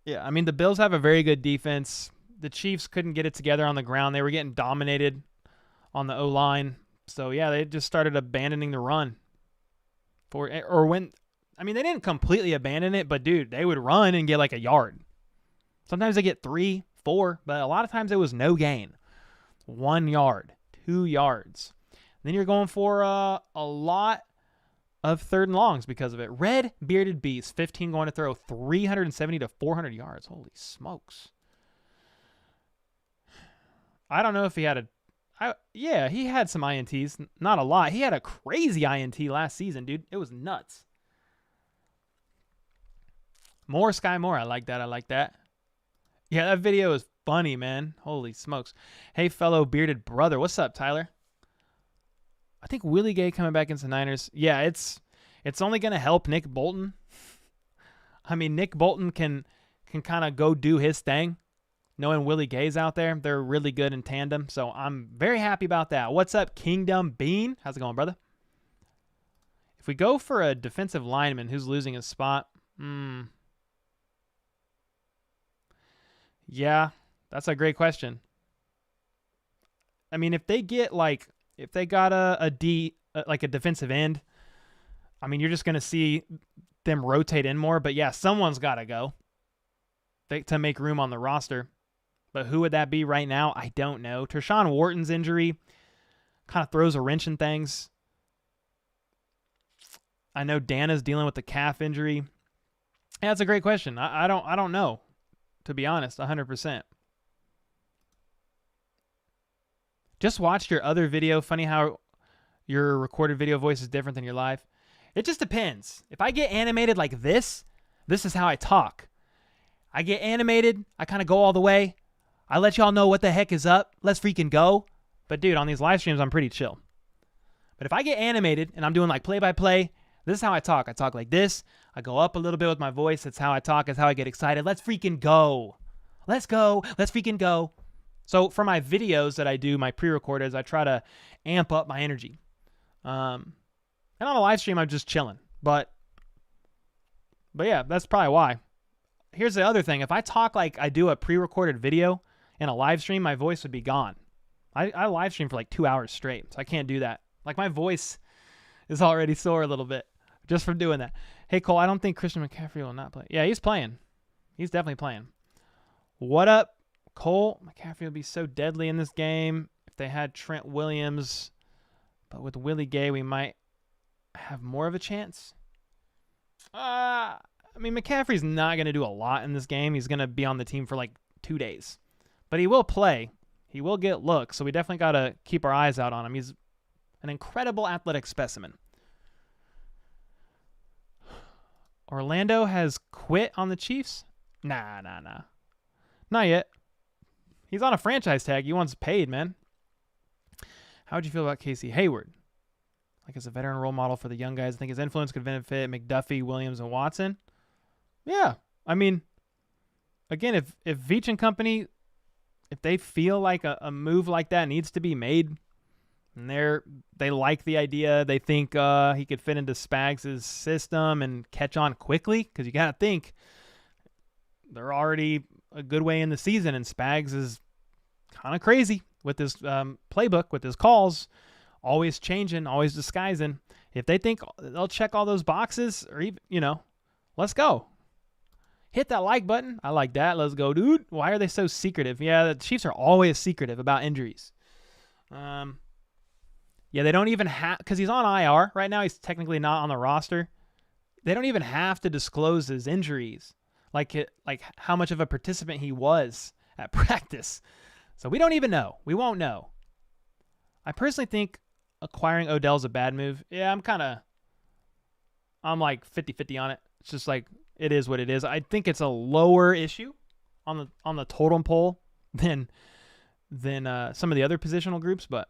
yeah, I mean, the Bills have a very good defense. The Chiefs couldn't get it together on the ground. They were getting dominated on the O-line. So yeah, they just started abandoning the run. They didn't completely abandon it, but dude, they would run and get like a yard. Sometimes they get 3, 4, but a lot of times it was no gain. 1 yard, 2 yards. Then you're going for a lot of third and longs because of it. Red Bearded Beast, 15 going to throw 370 to 400 yards. Holy smokes. I don't know if he had he had some INTs. Not a lot. He had a crazy INT last season, dude. It was nuts. More Sky Moore. I like that. Yeah, that video is funny, man. Holy smokes. Hey, fellow bearded brother. What's up, Tyler? I think Willie Gay coming back into the Niners. Yeah, it's only going to help Nick Bolton. I mean, Nick Bolton can kind of go do his thing. Knowing Willie Gay's out there, they're really good in tandem. So I'm very happy about that. What's up, Kingdom Bean? How's it going, brother? If we go for a defensive lineman who's losing his spot, yeah, that's a great question. I mean, if they got a defensive end, I mean, you're just going to see them rotate in more. But yeah, someone's got to go to make room on the roster. But who would that be right now? I don't know. Tershawn Wharton's injury kind of throws a wrench in things. I know Dana's dealing with the calf injury. Yeah, that's a great question. I don't know, to be honest, 100%. Just watched your other video. Funny how your recorded video voice is different than your live. It just depends. If I get animated like this is how I talk. I get animated. I kind of go all the way. I let y'all know what the heck is up. Let's freaking go. But dude, on these live streams, I'm pretty chill. But if I get animated and I'm doing like play-by-play, this is how I talk. I talk like this. I go up a little bit with my voice. That's how I talk. That's how I get excited. Let's freaking go. Let's go. Let's freaking go. So for my videos that I do, my pre-recordeds, I try to amp up my energy. And on a live stream, I'm just chilling. But yeah, that's probably why. Here's the other thing. If I talk like I do a pre-recorded video in a live stream, my voice would be gone. I live stream for like 2 hours straight, so I can't do that. Like my voice is already sore a little bit just from doing that. Hey, Cole, I don't think Christian McCaffrey will not play. Yeah, he's playing. He's definitely playing. What up, Cole? McCaffrey will be so deadly in this game if they had Trent Williams. But with Willie Gay, we might have more of a chance. I mean, McCaffrey's not going to do a lot in this game. He's going to be on the team for like 2 days. But he will play. He will get looks, so we definitely got to keep our eyes out on him. He's an incredible athletic specimen. Orlando has quit on the Chiefs? Nah. Not yet. He's on a franchise tag. He wants paid, man. How would you feel about Casey Hayward? Like as a veteran role model for the young guys, I think his influence could benefit McDuffie, Williams, and Watson. Yeah. I mean, again, if Veach and company, if they feel like a move like that needs to be made, and they like the idea, they think he could fit into Spags' system and catch on quickly, because you got to think they're already a good way in the season, and Spags is kind of crazy with his playbook, with his calls, always changing, always disguising. If they think they'll check all those boxes, or even, let's go. Hit that like button. I like that. Let's go, dude. Why are they so secretive? Yeah, the Chiefs are always secretive about injuries. Yeah, they don't even have, because he's on IR right now. He's technically not on the roster. They don't even have to disclose his injuries, like how much of a participant he was at practice. So we don't even know. We won't know. I personally think acquiring Odell's a bad move. Yeah, I'm like 50-50 on it. It's just like, it is what it is. I think it's a lower issue on the totem pole than some of the other positional groups. But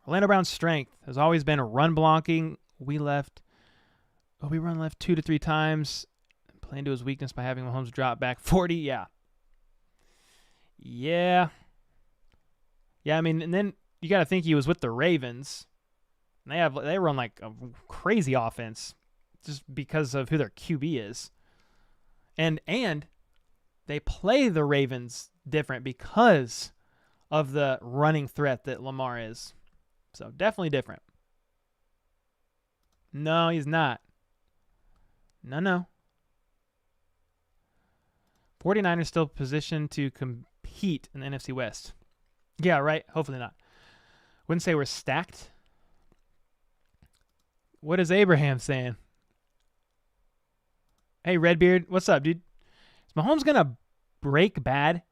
Orlando Brown's strength has always been run blocking. We run left 2 to 3 times. Playing to his weakness by having Mahomes drop back 40. Yeah. I mean, and then you got to think he was with the Ravens. They run like a crazy offense just because of who their QB is. And they play the Ravens different because of the running threat that Lamar is. So definitely different. No, he's not. No. 49ers still positioned to compete in the NFC West. Yeah, right. Hopefully not. Wouldn't say we're stacked. What is Abraham saying? Hey, Redbeard, what's up, dude? Is Mahomes going to break bad,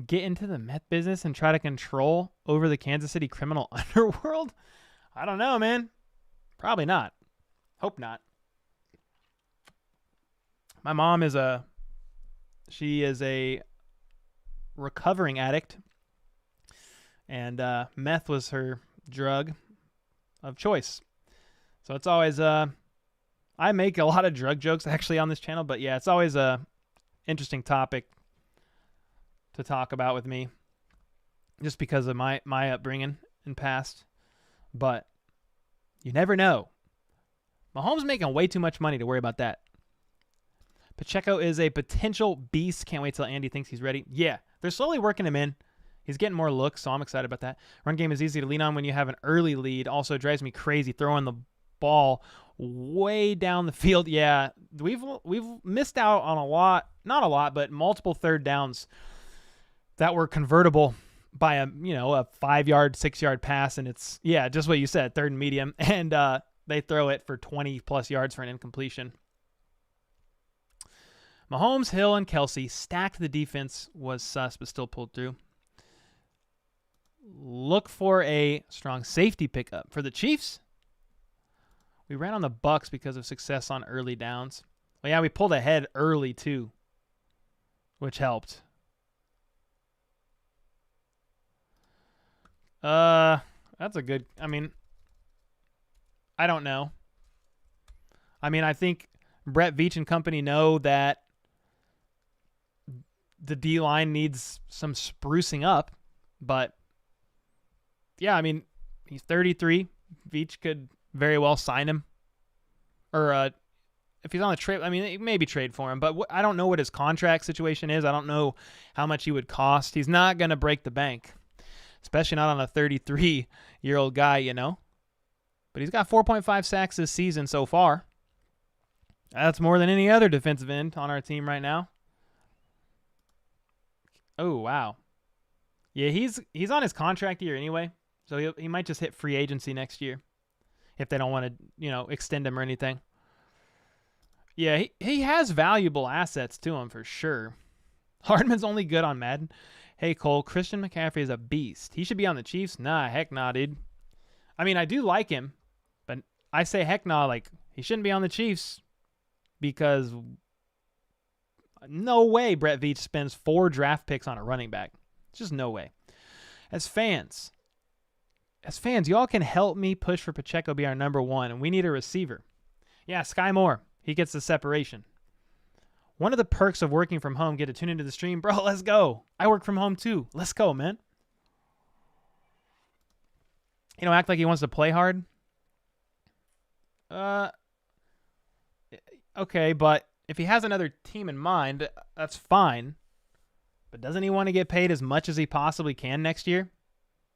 get into the meth business, and try to control over the Kansas City criminal underworld? I don't know, man. Probably not. Hope not. My mom is a recovering addict, and meth was her drug of choice. So it's always I make a lot of drug jokes actually on this channel, but yeah, it's always a interesting topic to talk about with me, just because of my upbringing and past. But you never know. Mahomes making way too much money to worry about that. Pacheco is a potential beast. Can't wait till Andy thinks he's ready. Yeah, they're slowly working him in. He's getting more looks, so I'm excited about that. Run game is easy to lean on when you have an early lead. Also drives me crazy throwing the ball way down the field. Yeah, we've missed out on not a lot, but multiple third downs that were convertible by a 5-yard, 6-yard pass, and it's just what you said, third and medium, and they throw it for 20 plus yards for an incompletion. Mahomes, Hill, and Kelsey stacked. The defense was sus, but still pulled through. Look for a strong safety pickup. For the Chiefs, we ran on the Bucs because of success on early downs. Well, yeah, we pulled ahead early too, which helped. That's a good, I don't know. I think Brett Veach and company know that the D-line needs some sprucing up, but yeah, he's 33. Veach could very well sign him, or if he's on the trade, maybe trade for him, but I don't know what his contract situation is. I don't know how much he would cost. He's not going to break the bank, especially not on a 33-year-old guy, but he's got 4.5 sacks this season so far. That's more than any other defensive end on our team right now. Oh, wow. Yeah, he's on his contract year anyway, so he might just hit free agency next year if they don't want to, extend him or anything. Yeah, he has valuable assets to him for sure. Hardman's only good on Madden. Hey, Cole, Christian McCaffrey is a beast. He should be on the Chiefs? Nah, heck nah, dude. I do like him, but I say heck nah, he shouldn't be on the Chiefs because no way Brett Veach spends 4 draft picks on a running back. Just no way. As fans, y'all can help me push for Pacheco be our number 1, and we need a receiver. Yeah, Sky Moore. He gets the separation. One of the perks of working from home, get to tune into the stream. Bro, let's go. I work from home too. Let's go, man. Act like he wants to play hard. Okay, but if he has another team in mind, that's fine. But doesn't he want to get paid as much as he possibly can next year?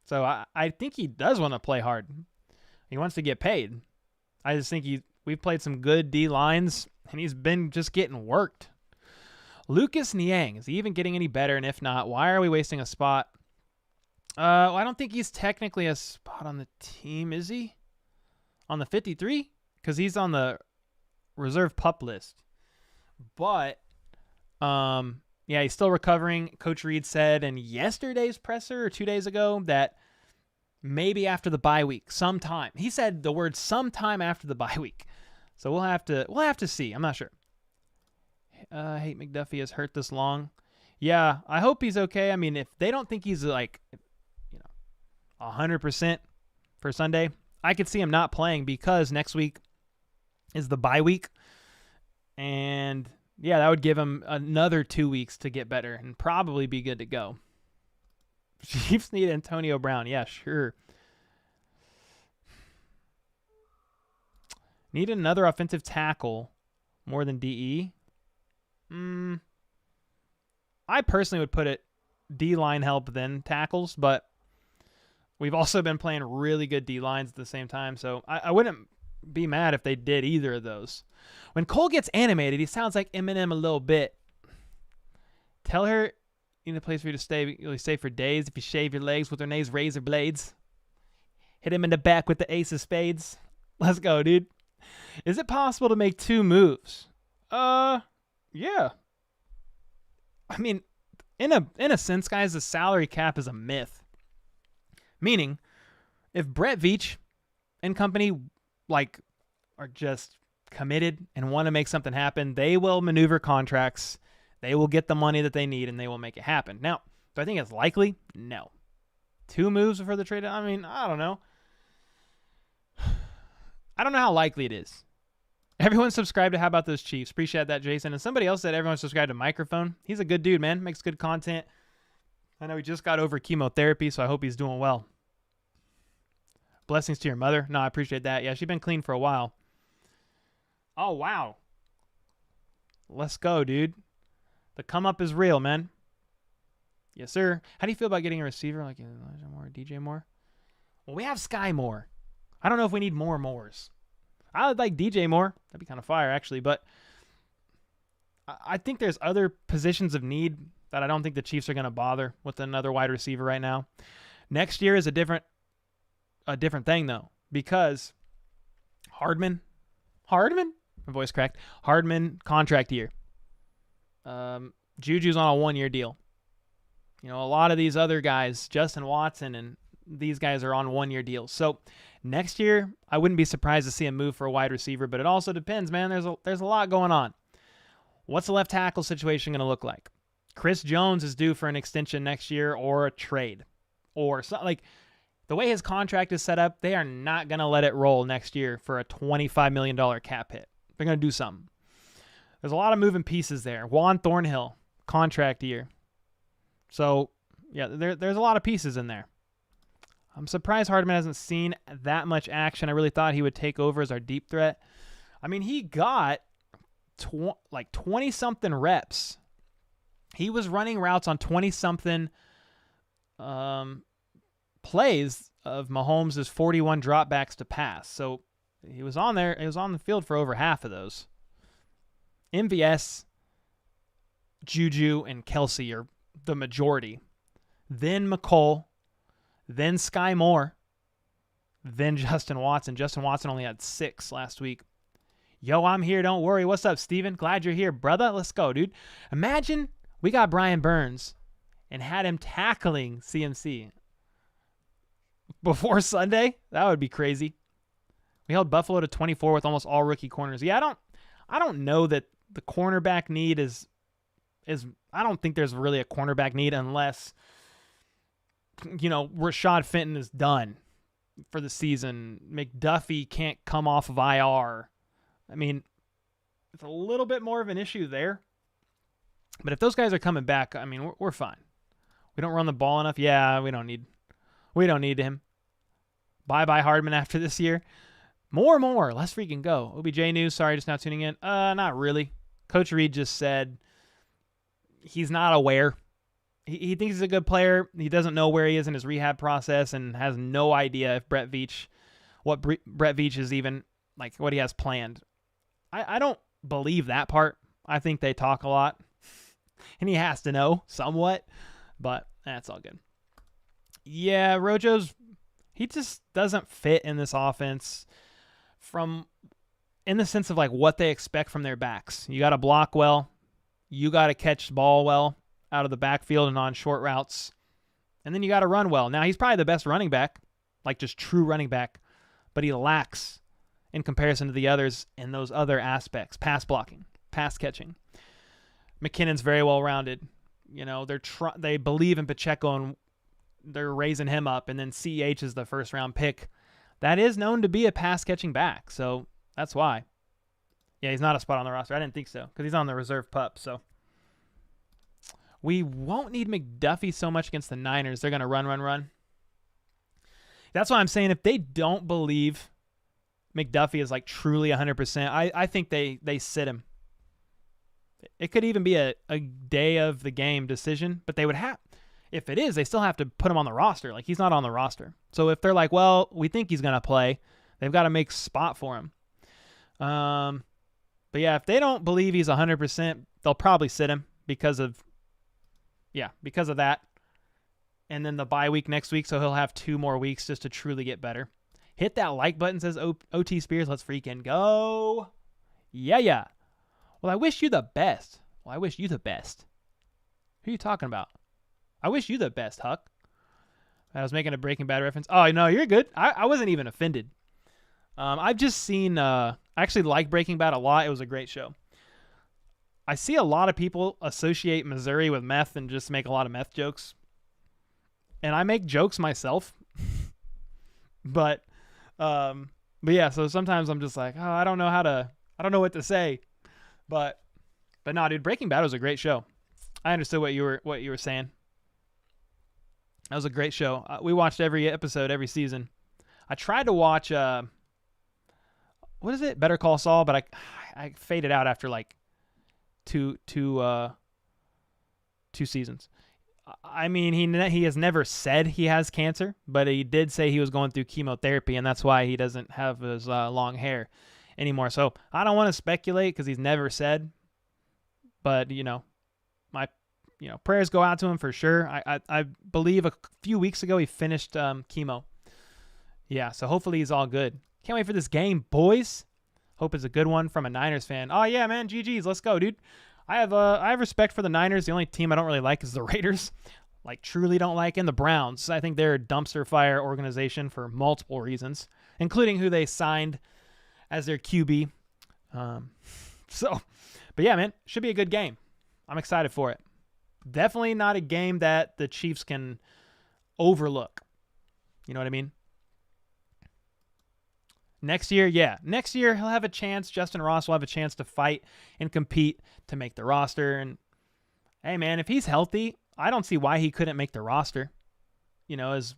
So I think he does want to play hard. He wants to get paid. I just think we've played some good D lines, and he's been just getting worked. Lucas Niang, is he even getting any better? And if not, why are we wasting a spot? I don't think he's technically a spot on the team, is he? On the 53? Because he's on the reserve pup list. But, yeah, he's still recovering. Coach Reed said in yesterday's presser or 2 days ago that maybe after the bye week, sometime. He said the word sometime after the bye week. So we'll have to see. I'm not sure. Hate McDuffie has hurt this long. Yeah, I hope he's okay. I mean, if they don't think he's like, 100% for Sunday, I could see him not playing because next week is the bye week. And yeah, that would give him another 2 weeks to get better and probably be good to go. Chiefs need Antonio Brown. Yeah, sure. Need another offensive tackle more than DE. I personally would put it D-line help then tackles, but we've also been playing really good D-lines at the same time, so I wouldn't be mad if they did either of those. When Cole gets animated, he sounds like Eminem a little bit. Tell her in a place for you to stay. You'll stay for days if you shave your legs with Renee's razor blades. Hit him in the back with the ace of spades. Let's go, dude. Is it possible to make 2 moves? Yeah. I mean, in a sense, guys, the salary cap is a myth. Meaning, if Brett Veach and company are just committed and want to make something happen, they will maneuver contracts. They will get the money that they need, and they will make it happen. Now, do I think it's likely? No. 2 moves for the trade? I mean, I don't know. I don't know how likely it is. Everyone subscribe to How About Those Chiefs. Appreciate that, Jason. And somebody else said everyone subscribe to Microphone. He's a good dude, man. Makes good content. I know he just got over chemotherapy, so I hope he's doing well. Blessings to your mother. No, I appreciate that. Yeah, she's been clean for a while. Oh, wow. Let's go, dude. The come up is real, man. Yes, sir. How do you feel about getting a receiver like Elijah Moore or DJ Moore? Well, we have Sky Moore. I don't know if we need more Moores. I would like DJ Moore. That'd be kind of fire, actually. But I think there's other positions of need that I don't think the Chiefs are going to bother with another wide receiver right now. Next year is a different thing, though, because Hardman, my voice cracked. Hardman contract year. Juju's on a 1-year deal. A lot of these other guys, Justin Watson and these guys are on 1-year deals. So next year, I wouldn't be surprised to see a move for a wide receiver, but it also depends, man. There's a lot going on. What's the left tackle situation going to look like? Chris Jones is due for an extension next year or a trade. Or something the way his contract is set up, they are not going to let it roll next year for a $25 million cap hit. They're going to do something. There's a lot of moving pieces there. Juan Thornhill, contract year. So, yeah, there's a lot of pieces in there. I'm surprised Hardman hasn't seen that much action. I really thought he would take over as our deep threat. I mean, he got 20-something reps. He was running routes on 20-something plays of Mahomes' 41 dropbacks to pass. So he was on there. He was on the field for over half of those. MVS, Juju, and Kelsey are the majority. Then McCole. Then Sky Moore. Then Justin Watson. Justin Watson only had 6 last week. Yo, I'm here. Don't worry. What's up, Steven? Glad you're here, brother. Let's go, dude. Imagine we got Brian Burns and had him tackling CMC before Sunday. That would be crazy. We held Buffalo to 24 with almost all rookie corners. Yeah, I don't know that the cornerback need is I don't think there's really a cornerback need unless Rashad Fenton is done for the season. McDuffie can't come off of IR. I mean, it's a little bit more of an issue there. But if those guys are coming back, I mean, we're fine. We don't run the ball enough. Yeah, we don't need him. Bye Hardman after this year. More. Let's freaking go. OBJ news. Sorry, just now tuning in. Not really. Coach Reed just said he's not aware. He thinks he's a good player. He doesn't know where he is in his rehab process and has no idea if Brett Veach is even what he has planned. I don't believe that part. I think they talk a lot and he has to know somewhat, but that's all good. Yeah, Rojo's, he just doesn't fit in this offense in the sense of what they expect from their backs. You got to block well. You got to catch the ball well out of the backfield and on short routes. And then you got to run well. Now, he's probably the best running back, just true running back, but he lacks in comparison to the others in those other aspects. Pass blocking, pass catching. McKinnon's very well-rounded. they believe in Pacheco and they're raising him up, and then CEH is the first round pick. That is known to be a pass catching back, so that's why. Yeah, he's not a spot on the roster. I didn't think so because he's on the reserve pup. So we won't need McDuffie so much against the Niners. They're going to run. That's why I'm saying if they don't believe McDuffie is like truly 100%, I think they sit him. It could even be a day of the game decision, but they would have. If it is, they still have to put him on the roster. Like, he's not on the roster. So if they're like, well, we think he's going to play, they've got to make spot for him. But yeah, if they don't believe he's 100%, they'll probably sit him because of that. And then the bye week next week, so he'll have 2 more weeks just to truly get better. Hit that like button, says OT Spears. Let's freaking go. Yeah. Well, I wish you the best. Who are you talking about? I wish you the best, Huck. I was making a Breaking Bad reference. Oh, no, you're good. I wasn't even offended. I've just seen... I actually like Breaking Bad a lot. It was a great show. I see a lot of people associate Missouri with meth and just make a lot of meth jokes. And I make jokes myself. But yeah, so sometimes I'm just like, oh, I don't know what to say. But no, dude, Breaking Bad was a great show. I understood what you were saying. That was a great show. We watched every episode, every season. I tried to watch, what is it? Better Call Saul, but I faded out after like two seasons. I mean, he has never said he has cancer, but he did say he was going through chemotherapy, and that's why he doesn't have his long hair anymore. So I don't want to speculate because he's never said, but my prayers go out to him for sure. I believe a few weeks ago he finished chemo. Yeah, so hopefully he's all good. Can't wait for this game, boys. Hope it's a good one from a Niners fan. Oh yeah, man, GG's, let's go, dude. I have respect for the Niners. The only team I don't really like is the Raiders. Like, truly don't like, and the Browns. I think they're a dumpster fire organization for multiple reasons, including who they signed as their QB. But yeah, man, should be a good game. I'm excited for it. Definitely not a game that the Chiefs can overlook. You know what I mean? Next year, he'll have a chance. Justin Ross will have a chance to fight and compete to make the roster. And hey, man, if he's healthy, I don't see why he couldn't make the roster. As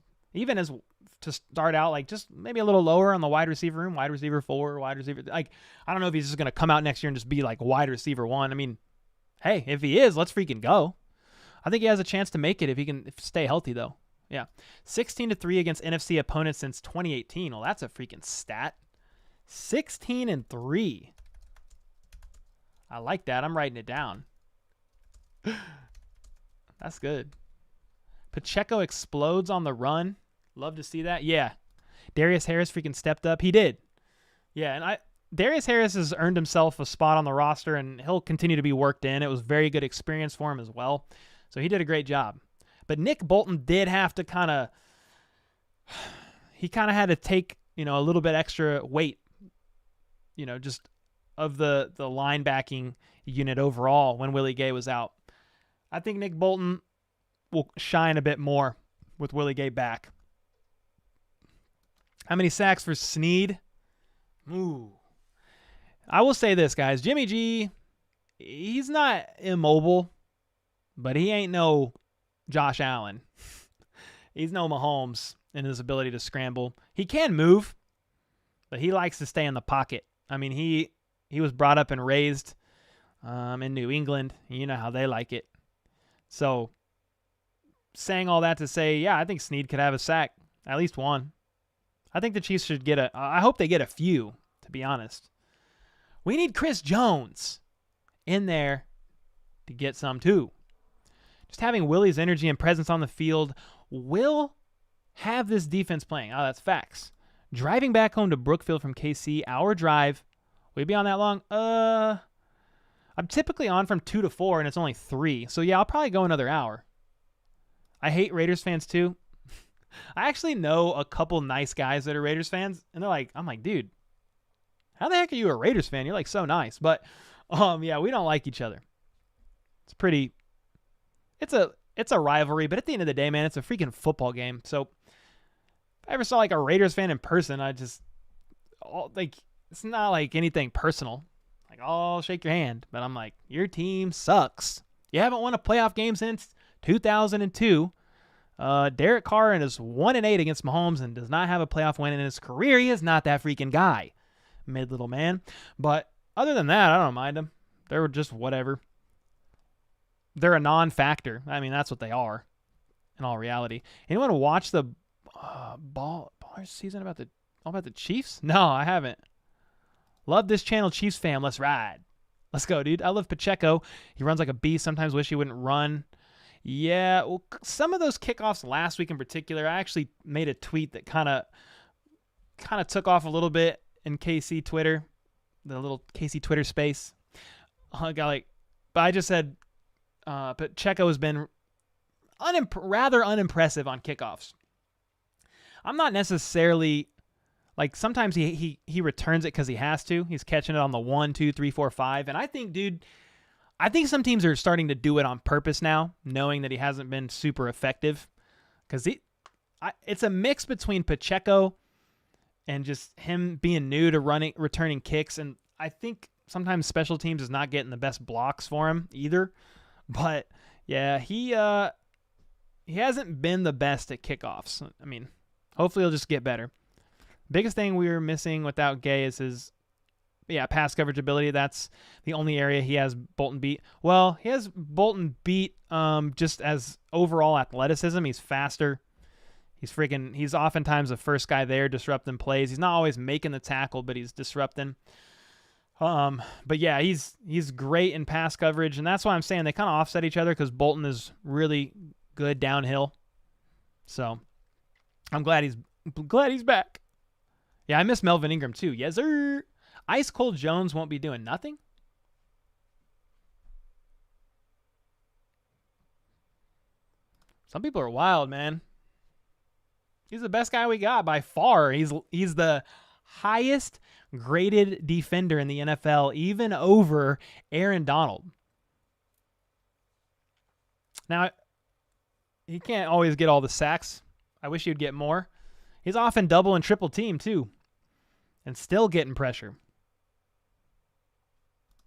to start out, like, just maybe a little lower on the wide receiver room, wide receiver 4, wide receiver. Like, I don't know if he's just going to come out next year and just be like wide receiver 1. I mean, hey, if he is, let's freaking go. I think he has a chance to make it if he can stay healthy, though. Yeah. 16-3 against NFC opponents since 2018. Well, that's a freaking stat. 16-3. I like that. I'm writing it down. That's good. Pacheco explodes on the run. Love to see that. Yeah. Darius Harris freaking stepped up. He did. Yeah, and Darius Harris has earned himself a spot on the roster, and he'll continue to be worked in. It was very good experience for him as well. So he did a great job. But Nick Bolton did have to kind of had to take, a little bit extra weight, just of the linebacking unit overall when Willie Gay was out. I think Nick Bolton will shine a bit more with Willie Gay back. How many sacks for Snead? Ooh. I will say this, guys. Jimmy G, he's not immobile, but he ain't no Josh Allen. He's no Mahomes in his ability to scramble. He can move, but he likes to stay in the pocket. I mean, he was brought up and raised in New England. You know how they like it. So, saying all that to say, yeah, I think Snead could have a sack, at least one. I think the Chiefs should get I hope they get a few, to be honest. We need Chris Jones in there to get some too. Just having Willie's energy and presence on the field will have this defense playing. Oh, that's facts. Driving back home to Brookfield from KC, hour drive. Will you be on that long? I'm typically on from 2 to 4, and it's only 3. So, yeah, I'll probably go another hour. I hate Raiders fans, too. I actually know a couple nice guys that are Raiders fans, and I'm like, dude, how the heck are you a Raiders fan? You're, like, so nice. But, yeah, we don't like each other. it's a rivalry, but at the end of the day, man, it's a freaking football game. So if I ever saw like a Raiders fan in person, it's not like anything personal. Like, oh, I'll shake your hand, but I'm like, your team sucks. You haven't won a playoff game since 2002. Derek Carr is 1-8 against Mahomes and does not have a playoff win in his career. He is not that freaking guy, little man. But other than that, I don't mind them. They're just whatever. They're a non-factor. I mean, that's what they are in all reality. Anyone watch the baller season about the Chiefs? No, I haven't. Love this channel, Chiefs fam. Let's ride. Let's go, dude. I love Pacheco. He runs like a beast. Sometimes wish he wouldn't run. Yeah, well, some of those kickoffs last week in particular, I actually made a tweet that kind of took off a little bit in KC Twitter, the little KC Twitter space. But I just said Pacheco has been rather unimpressive on kickoffs. I'm not necessarily like, sometimes he returns it because he has to. He's catching it on the 1, 2, 3, 4, 5, and I think, dude. I think some teams are starting to do it on purpose now, knowing that he hasn't been super effective. Because it's a mix between Pacheco and just him being new to returning kicks. And I think sometimes special teams is not getting the best blocks for him either. But, yeah, he hasn't been the best at kickoffs. I mean, hopefully he'll just get better. Biggest thing we were missing without Gay is his pass coverage ability. That's the only area he has Bolton beat. Well, he has Bolton beat just as overall athleticism. He's faster. He's oftentimes the first guy there disrupting plays. He's not always making the tackle, but he's disrupting. But yeah, he's great in pass coverage, and that's why I'm saying they kind of offset each other because Bolton is really good downhill. So I'm glad he's back. Yeah, I miss Melvin Ingram too. Yes, sir. Ice Cold Jones won't be doing nothing? Some people are wild, man. He's the best guy we got by far. He's the highest graded defender in the NFL, even over Aaron Donald. Now, he can't always get all the sacks. I wish he would get more. He's often double and triple team too, and still getting pressure.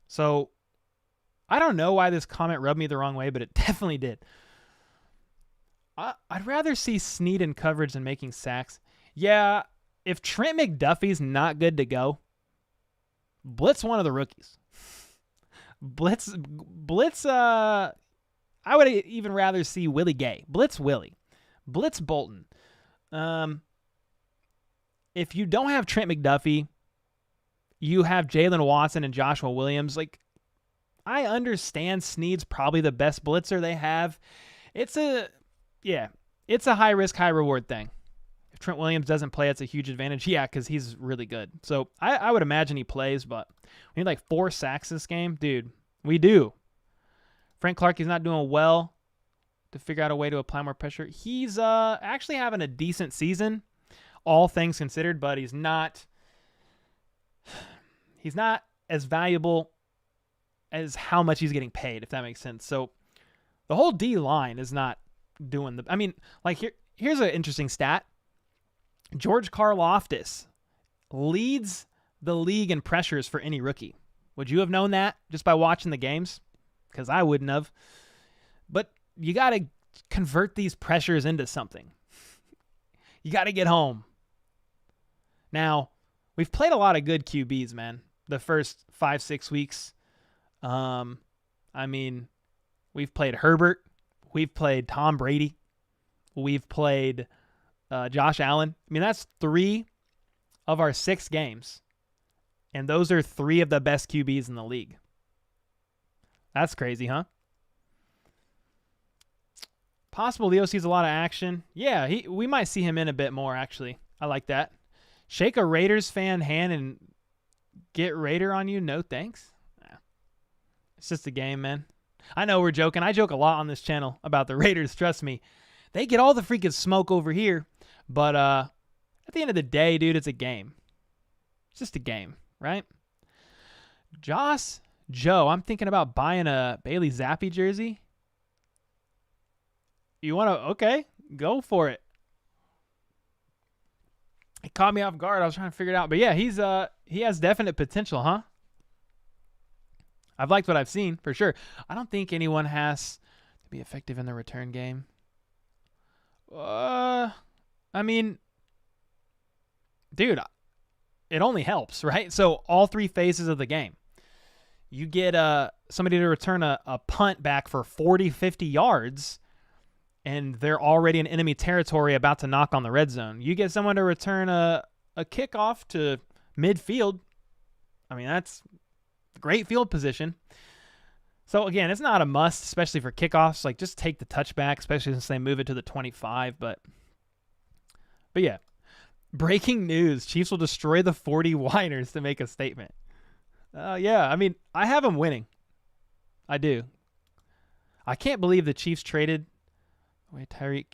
So, I don't know why this comment rubbed me the wrong way, but it definitely did. I'd rather see Snead in coverage than making sacks. Yeah, if Trent McDuffie's not good to go, blitz one of the rookies. Blitz, I would even rather see Willie Gay. Blitz Willie. Blitz Bolton. If you don't have Trent McDuffie, you have Jalen Watson and Joshua Williams. Like, I understand Snead's probably the best blitzer they have. It's a high risk, high reward thing. If Trent Williams doesn't play, it's a huge advantage. Yeah, because he's really good. So I would imagine he plays, but we need like 4 sacks this game. Dude, we do. Frank Clark is not doing well to figure out a way to apply more pressure. He's actually having a decent season, all things considered, but he's not as valuable as how much he's getting paid, if that makes sense. So the whole D line is not doing here's an interesting stat. George Karlaftis leads the league in pressures for any rookie. Would you have known that just by watching the games? Because I wouldn't have. But you got to convert these pressures into something. You got to get home. Now, we've played a lot of good QBs, man, the first 5-6 weeks. We've played Herbert. We've played Tom Brady. We've played Josh Allen. I mean, that's 3 of our 6 games. And those are 3 of the best QBs in the league. That's crazy, huh? Possible Leo sees a lot of action. Yeah, we might see him in a bit more, actually. I like that. Shake a Raiders fan hand and get Raider on you? No thanks. Nah. It's just a game, man. I know we're joking. I joke a lot on this channel about the Raiders. Trust me. They get all the freaking smoke over here. But at the end of the day, dude, it's a game. It's just a game, right? Joe, I'm thinking about buying a Bailey Zappi jersey. You want to? Okay, go for it. It caught me off guard. I was trying to figure it out. But yeah, he has definite potential, huh? I've liked what I've seen, for sure. I don't think anyone has to be effective in the return game. I mean, dude, it only helps, right? So all three phases of the game. You get somebody to return a punt back for 40, 50 yards, and they're already in enemy territory about to knock on the red zone. You get someone to return a kickoff to midfield. I mean, that's great field position. So, again, it's not a must, especially for kickoffs. Like, just take the touchback, especially since they move it to the 25. But yeah. Breaking news. Chiefs will destroy the 40-winers to make a statement. Yeah, I mean, I have them winning. I do. I can't believe the Chiefs traded away Tyreek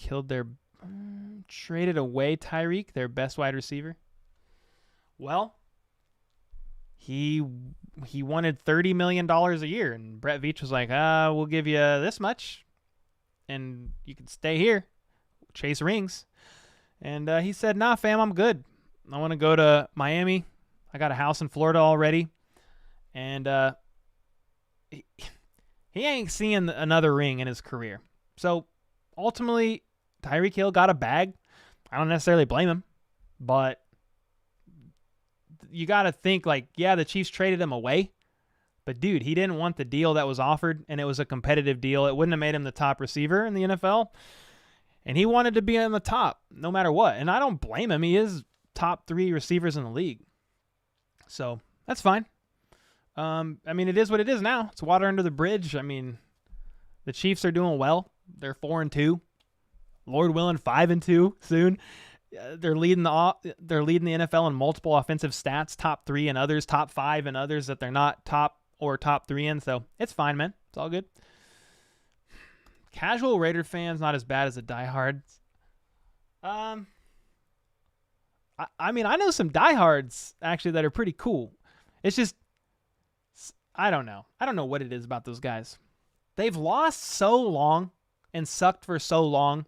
Tyreek, their best wide receiver. Well, he wanted $30 million a year, and Brett Veach was like, we'll give you this much, and you can stay here, chase rings. And he said, nah, fam, I'm good. I want to go to Miami. I got a house in Florida already. And he ain't seeing another ring in his career. So, ultimately, Tyreek Hill got a bag. I don't necessarily blame him. But you got to think, like, yeah, the Chiefs traded him away. But, dude, he didn't want the deal that was offered, and it was a competitive deal. It wouldn't have made him the top receiver in the NFL. And he wanted to be on the top no matter what. And I don't blame him. He is top 3 receivers in the league. So, that's fine. I mean, it is what it is now. It's water under the bridge. I mean, the Chiefs are doing well. They're 4-2. Lord willing, 5-2 soon. They're leading the NFL in multiple offensive stats, top 3 in others, top 5 in others that they're not top or top 3 in. So it's fine, man. It's all good. Casual Raider fans, not as bad as the diehards. I mean, I know some diehards actually that are pretty cool. It's just, I don't know. I don't know what it is about those guys. They've lost so long and sucked for so long.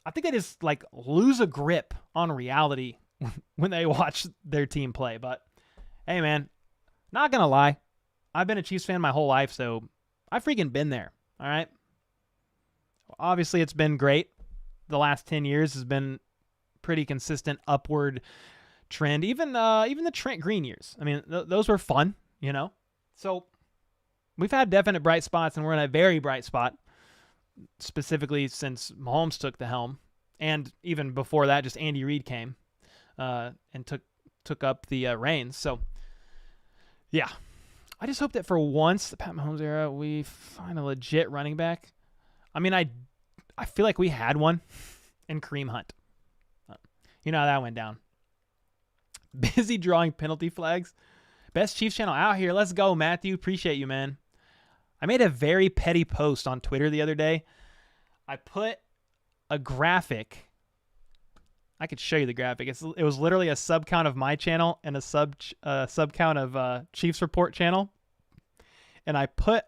I think they just like lose a grip on reality when they watch their team play. But hey, man, not going to lie. I've been a Chiefs fan my whole life, so I've freaking been there. All right. Obviously, it's been great. The last 10 years has been pretty consistent upward trend. Even the Trent Green years. I mean, those were fun, you know. So we've had definite bright spots, and we're in a very bright spot, specifically since Mahomes took the helm, and even before that, just Andy Reid came and took up the reins. So, yeah. I just hope that for once, the Pat Mahomes era, we find a legit running back. I mean, I feel like we had one in Kareem Hunt. You know how that went down. Busy drawing penalty flags. Best Chiefs channel out here. Let's go, Matthew. Appreciate you, man. I made a very petty post on Twitter the other day. I put a graphic. I could show you the graphic. It was literally a sub count of my channel and a sub count of Chiefs Report channel. And I put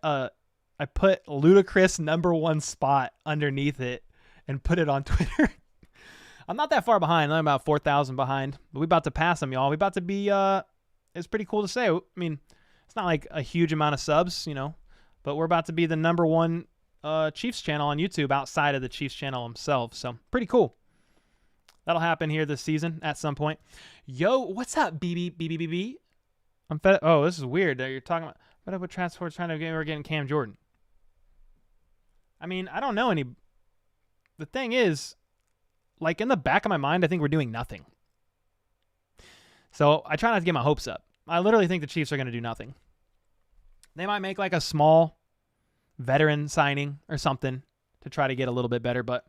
ludicrous #1 spot underneath it and put it on Twitter. I'm not that far behind. I'm about 4,000 behind. But we about to pass them, y'all. We about to be it's pretty cool to say. I mean, it's not like a huge amount of subs, you know, but we're about to be the #1 Chiefs channel on YouTube outside of the Chiefs channel themselves. So pretty cool. That'll happen here this season at some point. Yo, what's up, BB? I'm fed. Oh, this is weird. You're talking about fed up with transports trying to we're getting Cam Jordan. I mean, I don't know any. The thing is, like in the back of my mind, I think we're doing nothing. So I try not to get my hopes up. I literally think the Chiefs are going to do nothing. They might make like a small veteran signing or something to try to get a little bit better, but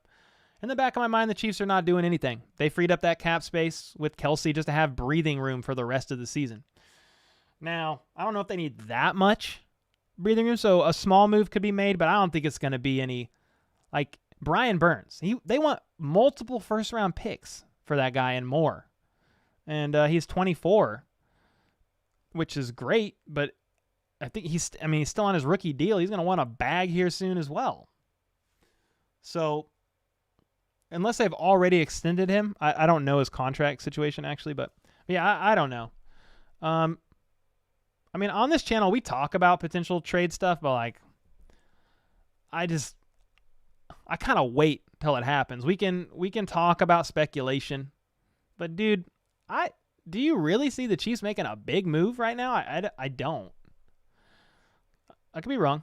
in the back of my mind, the Chiefs are not doing anything. They freed up that cap space with Kelsey just to have breathing room for the rest of the season. Now, I don't know if they need that much breathing room, so a small move could be made, but I don't think it's going to be any, like Brian Burns. They want multiple first-round picks for that guy and more. And he's 24, which is great, but I think he's still on his rookie deal. He's going to want a bag here soon as well. So unless they've already extended him, I don't know his contract situation actually, but yeah, I don't know. I mean, on this channel, we talk about potential trade stuff, but like, I kind of wait till it happens. We can talk about speculation, but dude, do you really see the Chiefs making a big move right now? I don't. I could be wrong.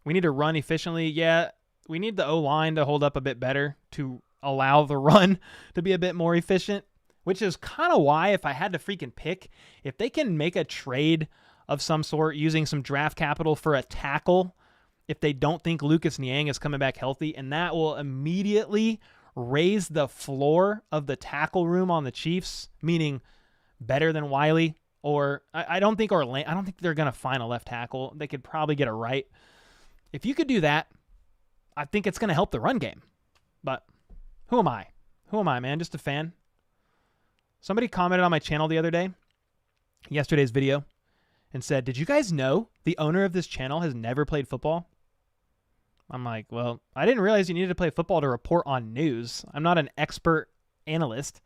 We need to run efficiently. Yeah, we need the O-line to hold up a bit better to allow the run to be a bit more efficient, which is kind of why if I had to freaking pick, if they can make a trade of some sort using some draft capital for a tackle, if they don't think Lucas Niang is coming back healthy, and that will immediately raise the floor of the tackle room on the Chiefs, meaning better than Wiley, or I don't think they're going to find a left tackle. They could probably get a right. If you could do that, I think it's going to help the run game. But who am I? Who am I, man? Just a fan. Somebody commented on my channel the other day, yesterday's video, and said, "Did you guys know the owner of this channel has never played football?" I'm like, well, I didn't realize you needed to play football to report on news. I'm not an expert analyst.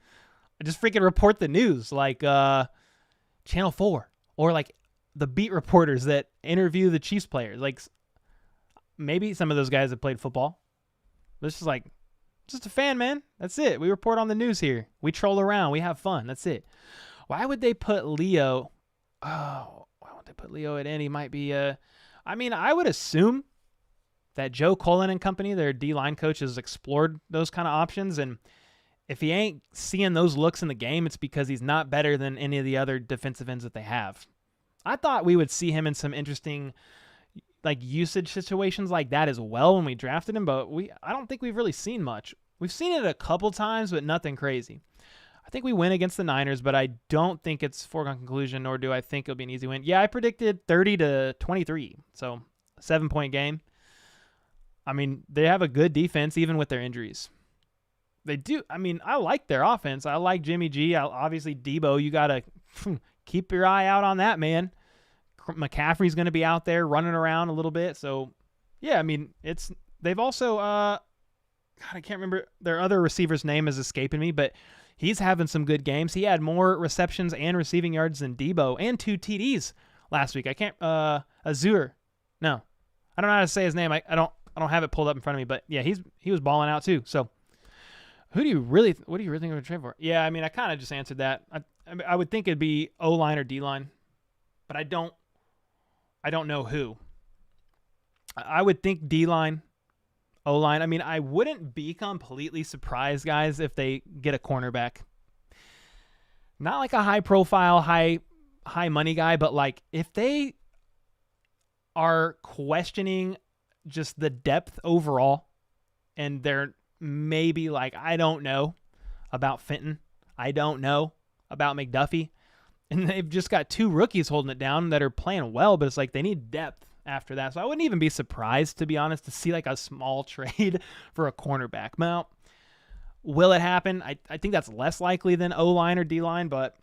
I just freaking report the news like Channel 4 or like the beat reporters that interview the Chiefs players. Like maybe some of those guys have played football. This is like just a fan, man. That's it. We report on the news here. We troll around. We have fun. That's it. Why would they put Leo? Oh, why would they put Leo at end? He might be I mean, I would assume that Joe Cullen and company, their D-line coach, has explored those kind of options. And if he ain't seeing those looks in the game, it's because he's not better than any of the other defensive ends that they have. I thought we would see him in some interesting like usage situations like that as well when we drafted him, but I don't think we've really seen much. We've seen it a couple times, but nothing crazy. I think we win against the Niners, but I don't think it's foregone conclusion, nor do I think it'll be an easy win. Yeah, I predicted 30-23, so 7-point game. I mean, they have a good defense even with their injuries. They do. I mean, I like their offense. I like Jimmy G. Obviously, Debo, you got to keep your eye out on that, man. McCaffrey's going to be out there running around a little bit. So, yeah, I mean, they've also, God, I can't remember. Their other receiver's name is escaping me, but he's having some good games. He had more receptions and receiving yards than Debo and 2 TDs last week. I can't, Azur. No, I don't know how to say his name. I don't have it pulled up in front of me, but yeah, he was balling out too. So what do you really think we're going to trade for? Yeah, I mean, I kind of just answered that. I would think it'd be O-line or D-line, but I don't know who. I would think D-line, O-line. I mean, I wouldn't be completely surprised, guys, if they get a cornerback. Not like a high-profile, high-money guy, but like if they are questioning just the depth overall, and they're maybe like, I don't know about Fenton. I don't know about McDuffie. And they've just got 2 rookies holding it down that are playing well, but it's like they need depth after that. So I wouldn't even be surprised, to be honest, to see like a small trade for a cornerback. Now, will it happen? I think that's less likely than O-line or D-line, but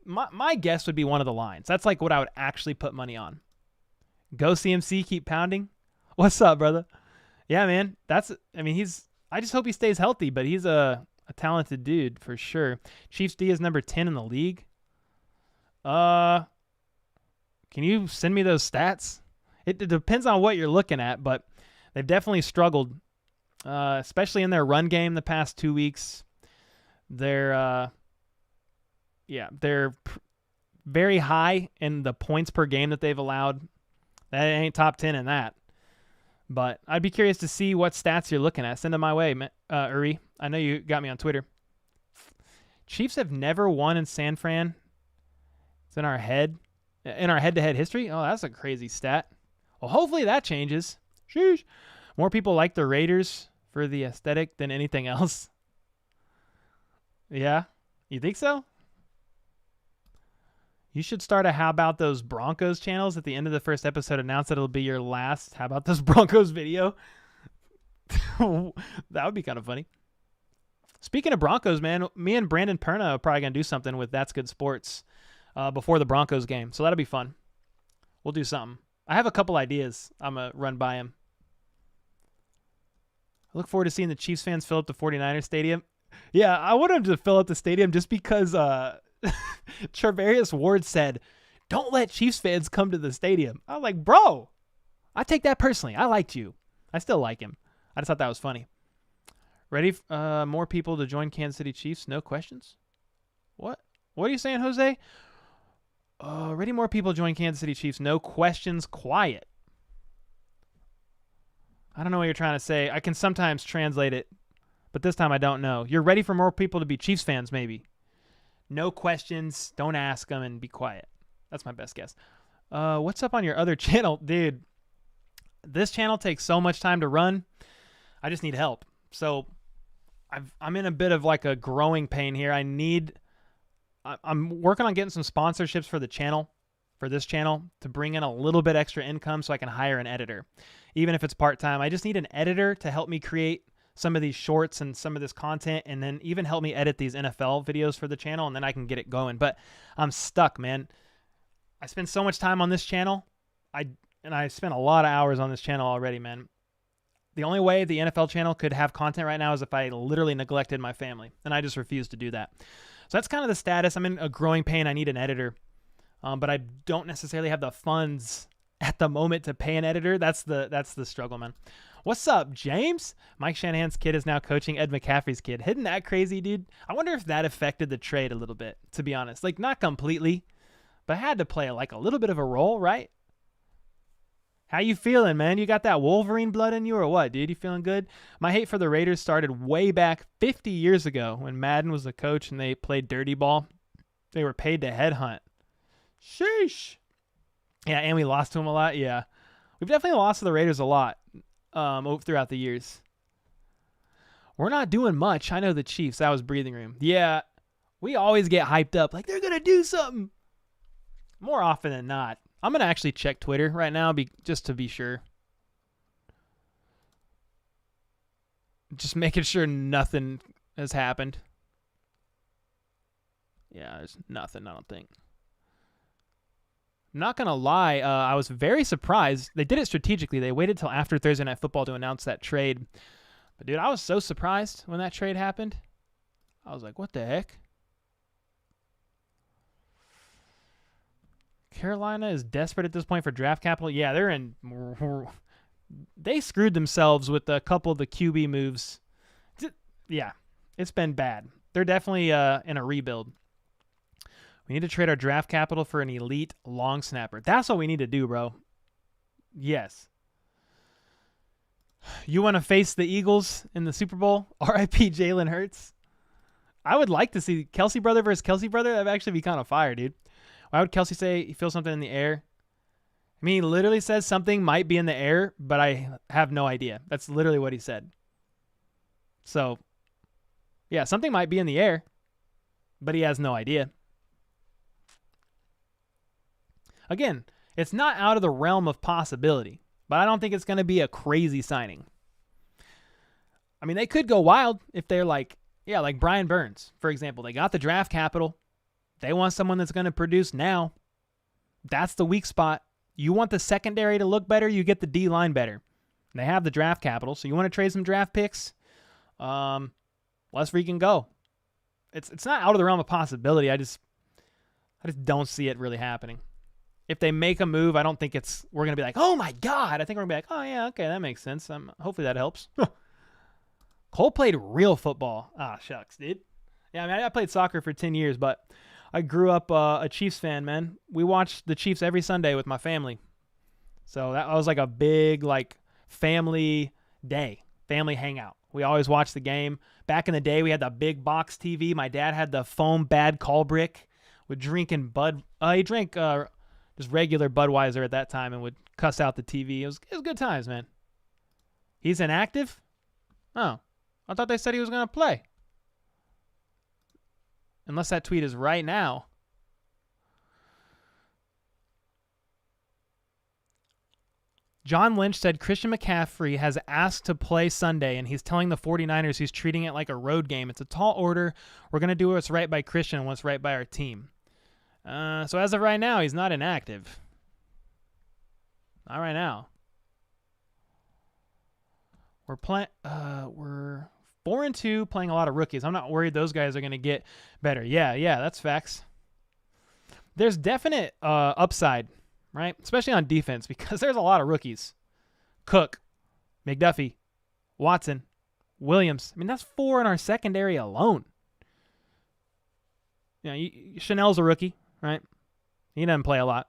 my guess would be one of the lines. That's like what I would actually put money on. Go CMC, keep pounding. What's up, brother? Yeah, man. I just hope he stays healthy, but he's a talented dude for sure. Chiefs D is number 10 in the league. Can you send me those stats? It depends on what you're looking at, but they've definitely struggled, especially in their run game the past 2 weeks. They're very high in the points per game that they've allowed. That ain't top 10 in that. But I'd be curious to see what stats you're looking at. Send them my way, Uri. I know you got me on Twitter. Chiefs have never won in San Fran. It's in our head-to-head history. Oh, that's a crazy stat. Well, hopefully that changes. Sheesh. More people like the Raiders for the aesthetic than anything else. Yeah? You think so? You should start a How About Those Broncos channels at the end of the first episode. Announce that it'll be your last How About Those Broncos video. That would be kind of funny. Speaking of Broncos, man, me and Brandon Perna are probably going to do something with That's Good Sports before the Broncos game. So that'll be fun. We'll do something. I have a couple ideas I'm going to run by him. Look forward to seeing the Chiefs fans fill up the 49ers stadium. Yeah, I want them to fill up the stadium just because Charvarius Ward said, don't let Chiefs fans come to the stadium. I was like, bro, I take that personally. I liked you. I still like him. I just thought that was funny. Ready more people to join Kansas City Chiefs? No questions? What? What are you saying, Jose? Ready more people join Kansas City Chiefs? No questions, quiet. I don't know what you're trying to say. I can sometimes translate it, but this time I don't know. You're ready for more people to be Chiefs fans, maybe. No questions, don't ask them, and be quiet. That's my best guess. What's up on your other channel? Dude, this channel takes so much time to run. I just need help. So I'm in a bit of like a growing pain here. I'm working on getting some sponsorships for the channel, for this channel, to bring in a little bit extra income so I can hire an editor, even if it's part-time. I just need an editor to help me create some of these shorts and some of this content, and then even help me edit these NFL videos for the channel, and then I can get it going. But I'm stuck, man. I spend so much time on this channel. I spent a lot of hours on this channel already, man. The only way the NFL channel could have content right now is if I literally neglected my family, and I just refuse to do that. So that's kind of the status. I'm in a growing pain. I need an editor, but I don't necessarily have the funds at the moment to pay an editor. That's the struggle, man. What's up, James? Mike Shanahan's kid is now coaching Ed McCaffrey's kid. Isn't that crazy, dude? I wonder if that affected the trade a little bit, to be honest. Like, not completely, but had to play like a little bit of a role, right? How you feeling, man? You got that Wolverine blood in you or what, dude? You feeling good? My hate for the Raiders started way back 50 years ago when Madden was the coach and they played dirty ball. They were paid to headhunt. Sheesh. Yeah, and we lost to them a lot. Yeah. We've definitely lost to the Raiders a lot throughout the years. We're not doing much. I know the Chiefs. That was breathing room. Yeah, we always get hyped up like they're going to do something. More often than not. I'm going to actually check Twitter right now just to be sure. Just making sure nothing has happened. Yeah, there's nothing, I don't think. I'm not going to lie. I was very surprised. They did it strategically. They waited till after Thursday Night Football to announce that trade. But, dude, I was so surprised when that trade happened. I was like, what the heck? Carolina is desperate at this point for draft capital. Yeah, they screwed themselves with a couple of the QB moves. Yeah, it's been bad. They're definitely in a rebuild. We need to trade our draft capital for an elite long snapper. That's what we need to do, bro. Yes. You want to face the Eagles in the Super Bowl? R.I.P. Jalen Hurts. I would like to see Kelsey brother versus Kelsey brother. That would actually be kind of fire, dude. Why would Kelsey say he feels something in the air? I mean, he literally says something might be in the air, but I have no idea. That's literally what he said. So, yeah, something might be in the air, but he has no idea. Again, it's not out of the realm of possibility, but I don't think it's going to be a crazy signing. I mean, they could go wild if they're like Brian Burns, for example. They got the draft capital. They want someone that's going to produce now. That's the weak spot. You want the secondary to look better, you get the D-line better. They have the draft capital, so you want to trade some draft picks? Let's freaking go. It's not out of the realm of possibility. I just don't see it really happening. If they make a move, I don't think we're going to be like, oh my God. I think we're going to be like, oh yeah, okay, that makes sense. Hopefully that helps. Cole played real football. Ah, shucks, dude. Yeah, I mean, I played soccer for 10 years, but I grew up a Chiefs fan, man. We watched the Chiefs every Sunday with my family. So that was like a big family day, family hangout. We always watched the game. Back in the day, we had the big box TV. My dad had the foam bad call brick. Would drinking he drank just regular Budweiser at that time and would cuss out the TV. It was good times, man. He's inactive? Oh, I thought they said he was going to play. Unless that tweet is right now. John Lynch said Christian McCaffrey has asked to play Sunday, and he's telling the 49ers he's treating it like a road game. It's a tall order. We're going to do what's right by Christian and what's right by our team. So as of right now, he's not inactive. Not right now. We're 4-2, playing a lot of rookies. I'm not worried those guys are going to get better. Yeah, that's facts. There's definite upside, right? Especially on defense because there's a lot of rookies. Cook, McDuffie, Watson, Williams. I mean, that's 4 in our secondary alone. You know, Chanel's a rookie, right? He doesn't play a lot.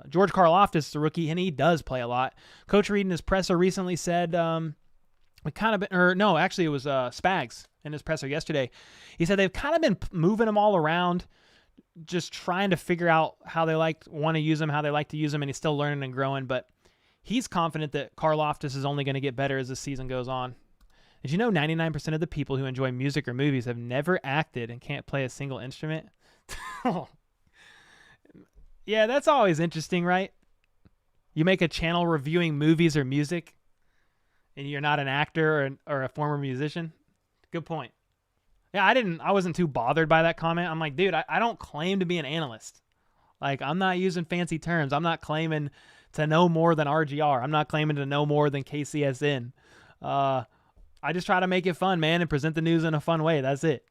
George Karlaftis is a rookie, and he does play a lot. Coach Reed in his presser recently said, actually it was Spags in his presser yesterday. He said they've kind of been moving them all around, just trying to figure out how they want to use them, how they like to use them, and he's still learning and growing. But he's confident that Karlaftis is only going to get better as the season goes on. Did you know 99% of the people who enjoy music or movies have never acted and can't play a single instrument? Yeah, that's always interesting, right? You make a channel reviewing movies or music, and you're not an actor or a former musician. Good point. Yeah, I wasn't too bothered by that comment. I'm like, dude, I don't claim to be an analyst. Like, I'm not using fancy terms. I'm not claiming to know more than RGR. I'm not claiming to know more than KCSN. I just try to make it fun, man, and present the news in a fun way. That's it.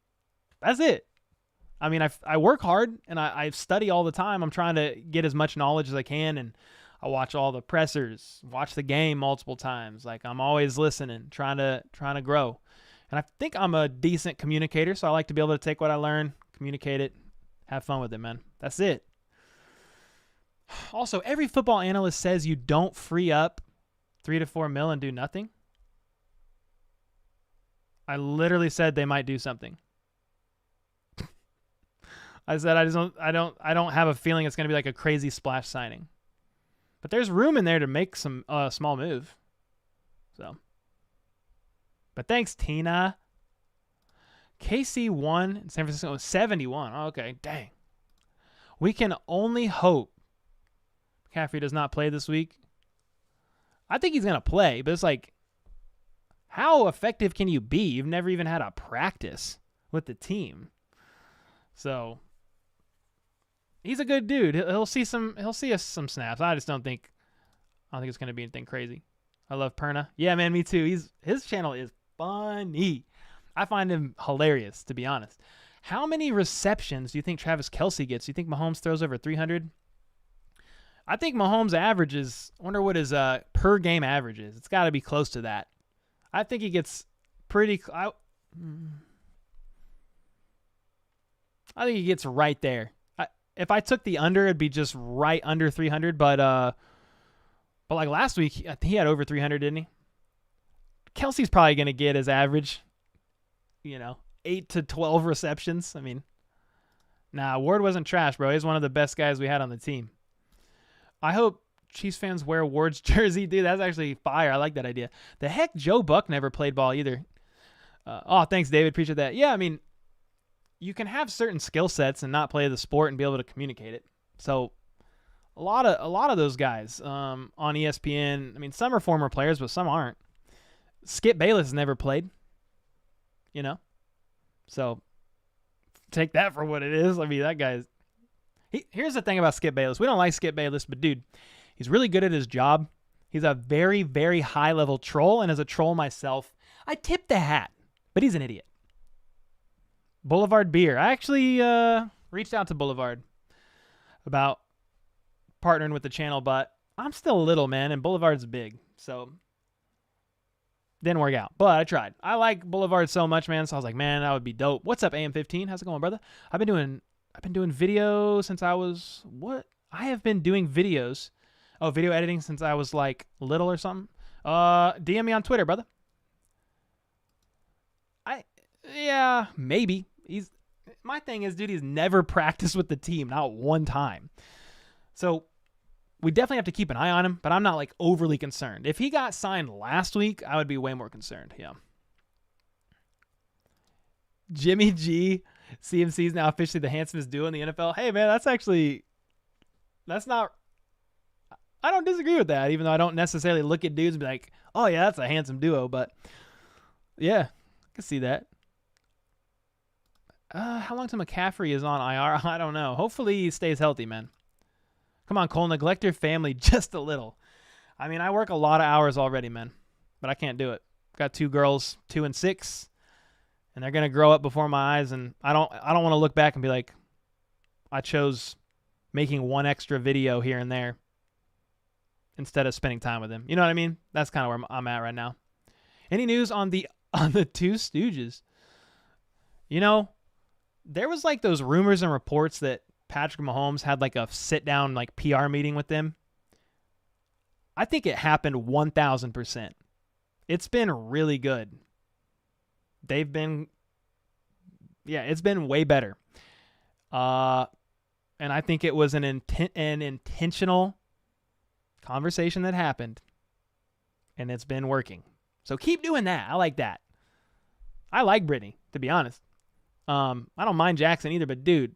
I mean, I work hard, and I study all the time. I'm trying to get as much knowledge as I can, and I watch all the pressers, watch the game multiple times. Like, I'm always listening, trying to grow. And I think I'm a decent communicator, so I like to be able to take what I learn, communicate it, have fun with it, man. That's it. Also, every football analyst says you don't free up $3 to $4 million and do nothing. I literally said they might do something. I said I don't have a feeling it's going to be like a crazy splash signing. But there's room in there to make some small move. So, but thanks, Tina. KC won in San Francisco 71. Oh, okay, dang. We can only hope McCaffrey does not play this week. I think he's going to play, but it's like, how effective can you be? You've never even had a practice with the team. So, he's a good dude. He'll see us some snaps. I don't think it's going to be anything crazy. I love Perna. Yeah, man, me too. His channel is funny. I find him hilarious, to be honest. How many receptions do you think Travis Kelce gets? Do you think Mahomes throws over 300? I think Mahomes averages, I wonder what his per game average is. It's got to be close to that. I think he gets pretty, I think he gets right there. If I took the under, it'd be just right under 300. But like last week, I think he had over 300, didn't he? Kelsey's probably going to get his average, 8 to 12 receptions. I mean, nah, Ward wasn't trash, bro. He's one of the best guys we had on the team. I hope Chiefs fans wear Ward's jersey. Dude, that's actually fire. I like that idea. The heck, Joe Buck never played ball either. Thanks, David. Appreciate that. Yeah, I mean, you can have certain skill sets and not play the sport and be able to communicate it. So a lot of those guys on ESPN, I mean, some are former players, but some aren't. Skip Bayless never played, So take that for what it is. I mean, that guy's... Here's the thing about Skip Bayless. We don't like Skip Bayless, but dude, he's really good at his job. He's a very, very high-level troll, and as a troll myself, I tip the hat, but he's an idiot. Boulevard Beer. I actually reached out to Boulevard about partnering with the channel, but I'm still little, man, and Boulevard's big, so didn't work out. But I tried. I like Boulevard so much, man, so I was like, man, that would be dope. What's up, AM15? How's it going, brother? I've been doing video since I was I have been doing videos. Oh, video editing since I was like little or something. DM me on Twitter, brother. Yeah, maybe. My thing is, dude, he's never practiced with the team, not one time. So we definitely have to keep an eye on him, but I'm not like overly concerned. If he got signed last week, I would be way more concerned. Yeah. Jimmy G, CMC is now officially the handsomest duo in the NFL. Hey, man, I don't disagree with that, even though I don't necessarily look at dudes and be like, oh, yeah, that's a handsome duo. But, yeah, I can see that. How long till McCaffrey is on IR? I don't know. Hopefully he stays healthy, man. Come on, Cole, neglect your family just a little. I mean, I work a lot of hours already, man, but I can't do it. got 2 girls, 2 and 6, and they're gonna grow up before my eyes. And I don't want to look back and be like, I chose making one extra video here and there instead of spending time with them. You know what I mean? That's kind of where I'm at right now. Any news on the Two Stooges? You know, there was like those rumors and reports that Patrick Mahomes had like a sit down like PR meeting with them. I think it happened 1,000%. It's been really good. They've been, it's been way better. And I think it was an intentional conversation that happened, and it's been working. So keep doing that. I like that. I like Brittany, to be honest. I don't mind Jackson either, but dude,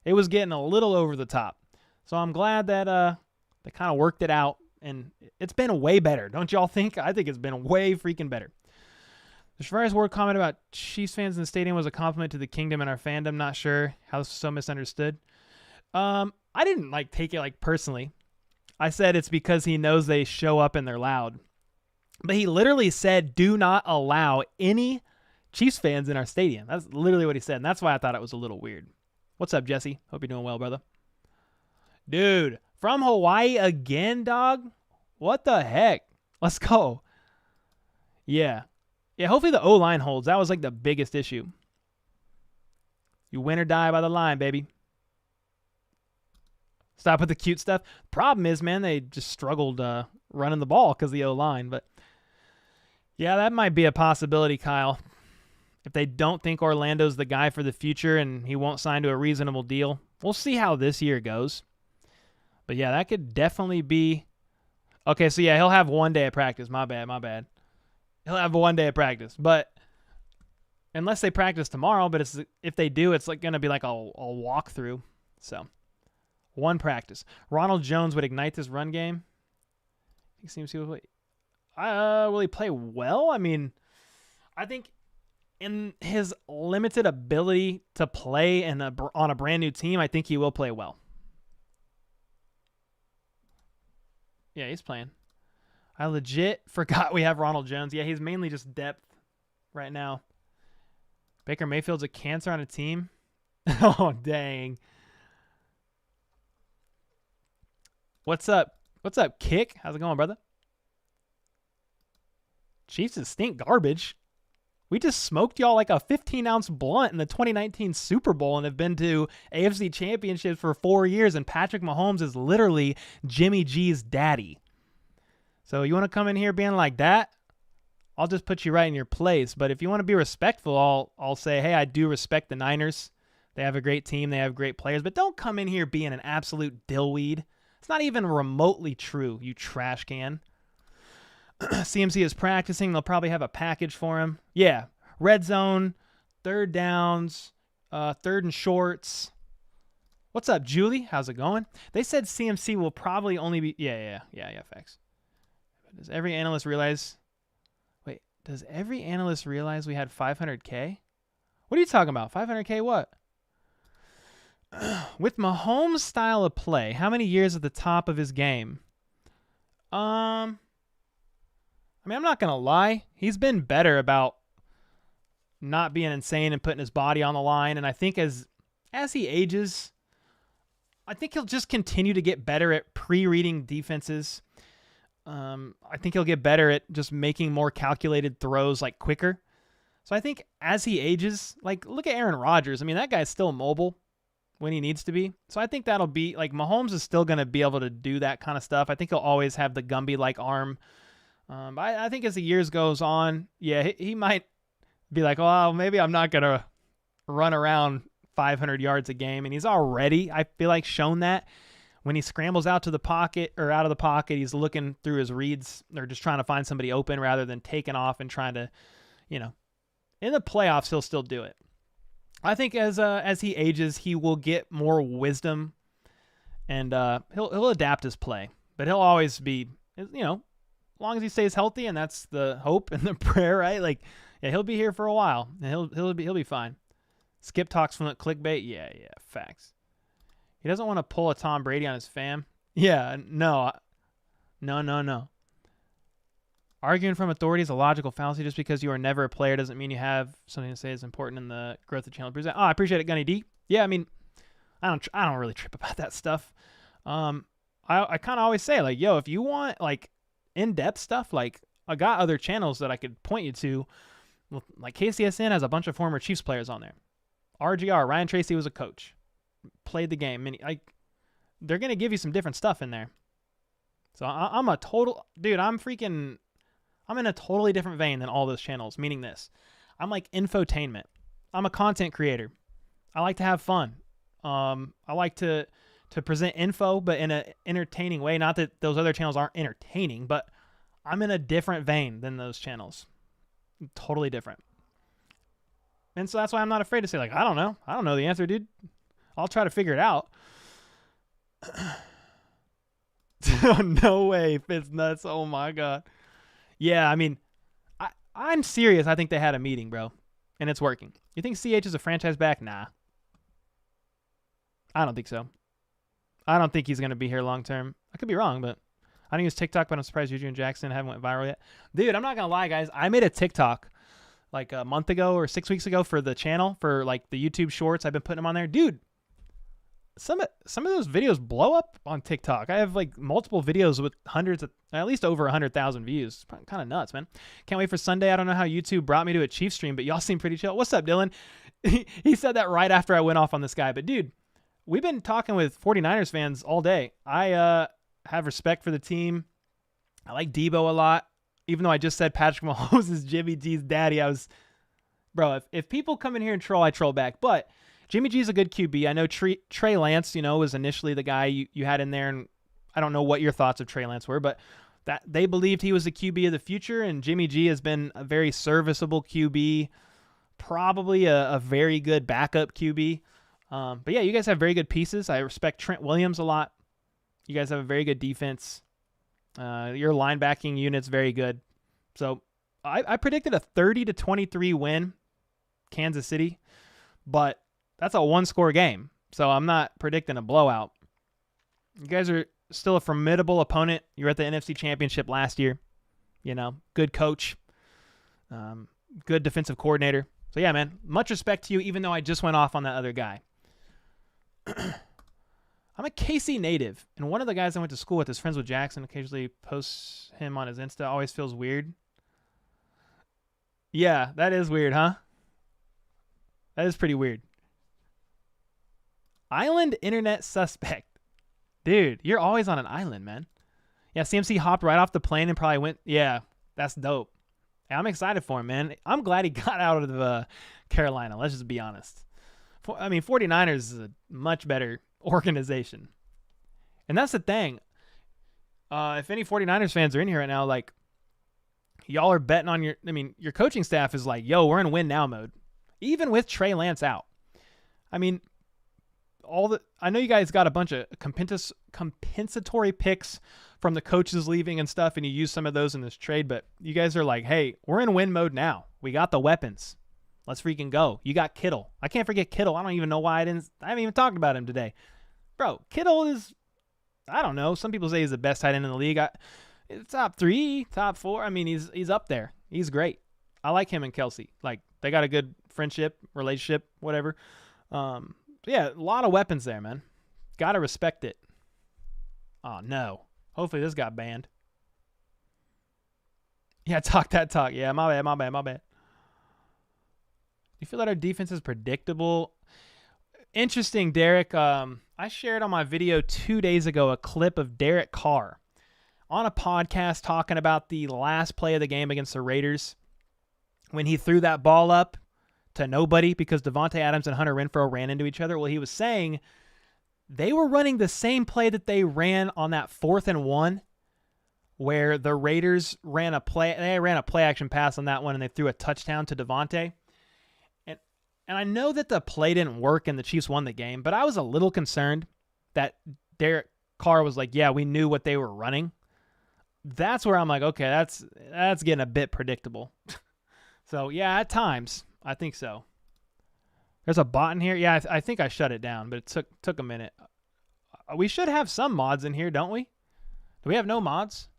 it was getting a little over the top. So I'm glad that they kind of worked it out, and it's been way better. Don't y'all think? I think it's been way freaking better. The Shivarius Ward comment about Chiefs fans in the stadium was a compliment to the kingdom and our fandom. Not sure how this was so misunderstood. I didn't like take it like personally. I said it's because he knows they show up and they're loud. But he literally said, do not allow any Chiefs fans in our stadium. That's literally what he said, and that's why I thought it was a little weird. What's up, Jesse? Hope you're doing well, brother. Dude, from Hawaii again, dog? What the heck? Let's go. Yeah, hopefully the O-line holds. That was like the biggest issue. You win or die by the line, baby. Stop with the cute stuff. Problem is, man, they just struggled running the ball because of the O-line. But, yeah, that might be a possibility, Kyle. If they don't think Orlando's the guy for the future and he won't sign to a reasonable deal, we'll see how this year goes. But, yeah, that could definitely be. Okay, so, yeah, he'll have 1 day of practice. My bad. He'll have 1 day of practice. But unless they practice tomorrow, but if they do, it's like going to be like a walkthrough. So, 1 practice. Ronald Jones would ignite this run game. He seems to play. Will he play well? I mean, I think in his limited ability to play on a brand new team, I think he will play well. Yeah, he's playing. I legit forgot we have Ronald Jones. Yeah, he's mainly just depth right now. Baker Mayfield's a cancer on a team. Oh, dang. What's up? What's up, Kick? How's it going, brother? Chiefs is stink garbage. We just smoked y'all like a 15-ounce blunt in the 2019 Super Bowl and have been to AFC championships for 4 years, and Patrick Mahomes is literally Jimmy G's daddy. So you want to come in here being like that? I'll just put you right in your place. But if you want to be respectful, I'll say, hey, I do respect the Niners. They have a great team. They have great players. But don't come in here being an absolute dillweed. It's not even remotely true, you trash can. CMC is practicing. They'll probably have a package for him. Yeah, red zone, third downs, third and shorts. What's up, Julie? How's it going? They said CMC will probably only be... Yeah, facts. Does every analyst realize... Wait, does every analyst realize we had 500K? What are you talking about? 500K what? With Mahomes' style of play, how many years at the top of his game? I mean, I'm not going to lie. He's been better about not being insane and putting his body on the line. And I think as he ages, I think he'll just continue to get better at pre-reading defenses. I think he'll get better at just making more calculated throws like quicker. So I think as he ages, like look at Aaron Rodgers. I mean, that guy's still mobile when he needs to be. So I think that'll be like Mahomes is still going to be able to do that kind of stuff. I think he'll always have the Gumby-like arm. I think as the years goes on, yeah, he might be like, well, maybe I'm not going to run around 500 yards a game. And he's already, I feel like, shown that. When he scrambles out to the pocket or out of the pocket, he's looking through his reads or just trying to find somebody open rather than taking off and trying to, in the playoffs, he'll still do it. I think as he ages, he will get more wisdom and he'll adapt his play. But he'll always be, as long as he stays healthy, and that's the hope and the prayer, right? Like, yeah, he'll be here for a while, and he'll be fine. Skip talks from the clickbait. Yeah, facts. He doesn't want to pull a Tom Brady on his fam. Yeah, no. Arguing from authority is a logical fallacy. Just because you are never a player doesn't mean you have something to say is important in the growth of the channel. Oh, I appreciate it, Gunny D. Yeah, I mean, I don't really trip about that stuff. I kind of always say, like, yo, if you want, like, in-depth stuff, like, I got other channels that I could point you to. Like, KCSN has a bunch of former Chiefs players on there. RGR, Ryan Tracy was a coach. Played the game. They're going to give you some different stuff in there. So I'm a total... Dude, I'm in a totally different vein than all those channels, meaning this. I'm like infotainment. I'm a content creator. I like to have fun. I like to present info, but in an entertaining way. Not that those other channels aren't entertaining, but I'm in a different vein than those channels. Totally different. And so that's why I'm not afraid to say, like, I don't know. I don't know the answer, dude. I'll try to figure it out. No way, Fitz nuts. Oh my God. Yeah, I mean, I'm serious. I think they had a meeting, bro, and it's working. You think CH is a franchise back? Nah. I don't think so. I don't think he's going to be here long term. I could be wrong, but I think it's TikTok, but I'm surprised Juju and Jackson haven't went viral yet. Dude, I'm not going to lie, guys. I made a TikTok like a month ago or 6 weeks ago for the channel, for like the YouTube shorts. I've been putting them on there. Dude, some of those videos blow up on TikTok. I have like multiple videos with hundreds of, at least over 100,000 views. It's kind of nuts, man. Can't wait for Sunday. I don't know how YouTube brought me to a Chiefs stream, but y'all seem pretty chill. What's up, Dylan? He said that right after I went off on this guy. But dude, we've been talking with 49ers fans all day. I have respect for the team. I like Debo a lot. Even though I just said Patrick Mahomes is Jimmy G's daddy, bro, if people come in here and troll, I troll back. But Jimmy G's a good QB. I know Trey Lance, was initially the guy you had in there, and I don't know what your thoughts of Trey Lance were, but that they believed he was the QB of the future, and Jimmy G has been a very serviceable QB, probably a very good backup QB. But yeah, you guys have very good pieces. I respect Trent Williams a lot. You guys have a very good defense. Your linebacking unit's very good. So I predicted a 30-23 win, Kansas City, but that's a one-score game, so I'm not predicting a blowout. You guys are still a formidable opponent. You were at the NFC Championship last year. Good coach, good defensive coordinator. So yeah, man, much respect to you, even though I just went off on that other guy. I'm a KC native, and one of the guys I went to school with is friends with Jackson. Occasionally posts him on his Insta. Always feels weird. Yeah, that is weird, huh? That is pretty weird. Island internet suspect. Dude, you're always on an island, man. Yeah, CMC hopped right off the plane and probably went. Yeah, that's dope. Yeah, I'm excited for him, man. I'm glad he got out of Carolina. Let's just be honest. 49ers is a much better organization. And that's the thing. If any 49ers fans are in here right now, like, y'all are betting on your coaching staff is like, yo, we're in win now mode. Even with Trey Lance out. I mean, I know you guys got a bunch of compensatory picks from the coaches leaving and stuff, and you use some of those in this trade, but you guys are like, hey, we're in win mode now. We got the weapons. Let's freaking go. You got Kittle. I can't forget Kittle. I don't even know why I haven't even talked about him today. Bro, Kittle is, I don't know. Some people say he's the best tight end in the league. Top 3, top 4. I mean, he's up there. He's great. I like him and Kelsey. Like, they got a good friendship, relationship, whatever. Yeah, a lot of weapons there, man. Got to respect it. Oh, no. Hopefully this got banned. Yeah, talk that talk. Yeah, my bad. You feel that our defense is predictable? Interesting, Derek. I shared on my video 2 days ago a clip of Derek Carr on a podcast talking about the last play of the game against the Raiders when he threw that ball up to nobody because Devontae Adams and Hunter Renfrow ran into each other. Well, he was saying they were running the same play that they ran on that 4th and 1 where the Raiders ran a play. They ran a play action pass on that one, and they threw a touchdown to Devontae. And I know that the play didn't work and the Chiefs won the game, but I was a little concerned that Derek Carr was like, yeah, we knew what they were running. That's where I'm like, okay, that's getting a bit predictable. So, yeah, at times, I think so. There's a bot in here. Yeah, I think I shut it down, but it took a minute. We should have some mods in here, don't we? Do we have no mods?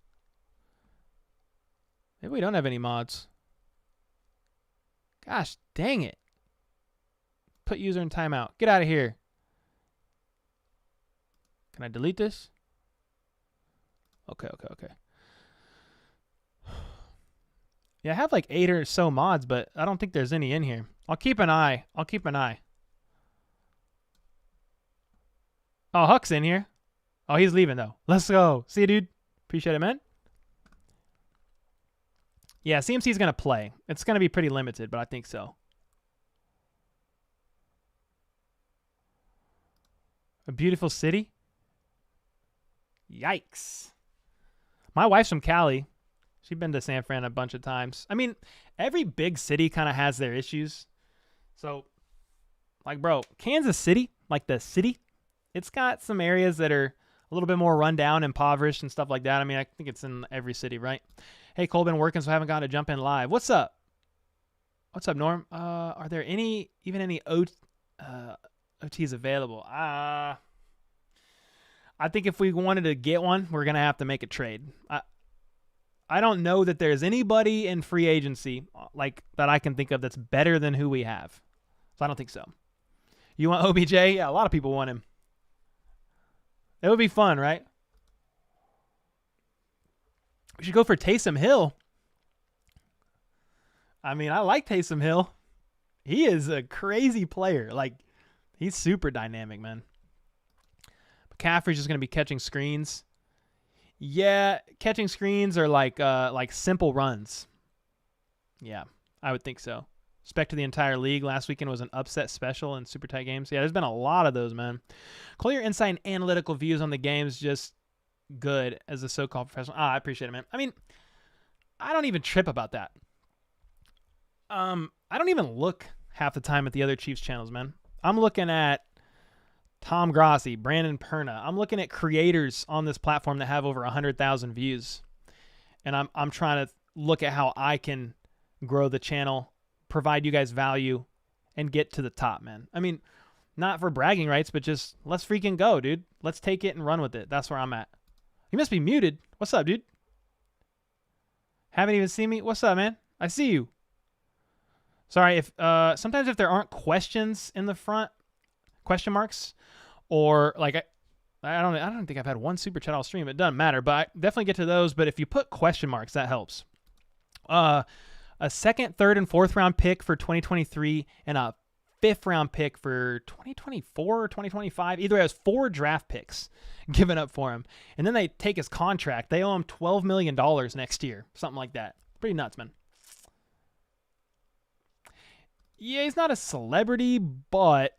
Maybe we don't have any mods. Gosh, dang it. Put user in timeout. Get out of here. Can I delete this? Okay. Yeah, I have like 8 or so mods, but I don't think there's any in here. I'll keep an eye. Oh, Huck's in here. Oh, he's leaving though. Let's go. See you, dude. Appreciate it, man. Yeah, CMC's going to play. It's going to be pretty limited, but I think so. A beautiful city? Yikes. My wife's from Cali. She's been to San Fran a bunch of times. I mean, every big city kind of has their issues. So, like, bro, Kansas City, like the city, it's got some areas that are a little bit more run down, impoverished, and stuff like that. I mean, I think it's in every city, right? Hey, Cole, been working, so I haven't gotten to jump in live. What's up? What's up, Norm? Are there any OTs available? I think if we wanted to get one, we're going to have to make a trade. I don't know that there's anybody in free agency like that I can think of that's better than who we have. So I don't think so. You want OBJ? Yeah, a lot of people want him. It would be fun, right? We should go for Taysom Hill. I mean, I like Taysom Hill. He is a crazy player. Like, he's super dynamic, man. McCaffrey's just going to be catching screens. Yeah, catching screens are like simple runs. Yeah, I would think so. Respect to the entire league. Last weekend was an upset special in super tight games. Yeah, there's been a lot of those, man. Call your insight and analytical views on the games just good as a so-called professional. I appreciate it, man. I mean, I don't even trip about that. I don't even look half the time at the other Chiefs channels, man. I'm looking at Tom Grossi, Brandon Perna. I'm looking at creators on this platform that have over 100,000 views. And I'm trying to look at how I can grow the channel, provide you guys value, and get to the top, man. I mean, not for bragging rights, but just let's freaking go, dude. Let's take it and run with it. That's where I'm at. You must be muted. What's up, dude? Haven't even seen me? What's up, man? I see you. Sorry, if sometimes if there aren't questions in the front, question marks, or like I don't think I've had one super chat all stream. It doesn't matter, but I definitely get to those. But if you put question marks, that helps. A second, third, and fourth round pick for 2023 and a fifth round pick for 2024 or 2025. Either way, has 4 draft picks given up for him. And then they take his contract. They owe him $12 million next year. Something like that. Pretty nuts, man. Yeah, he's not a celebrity, but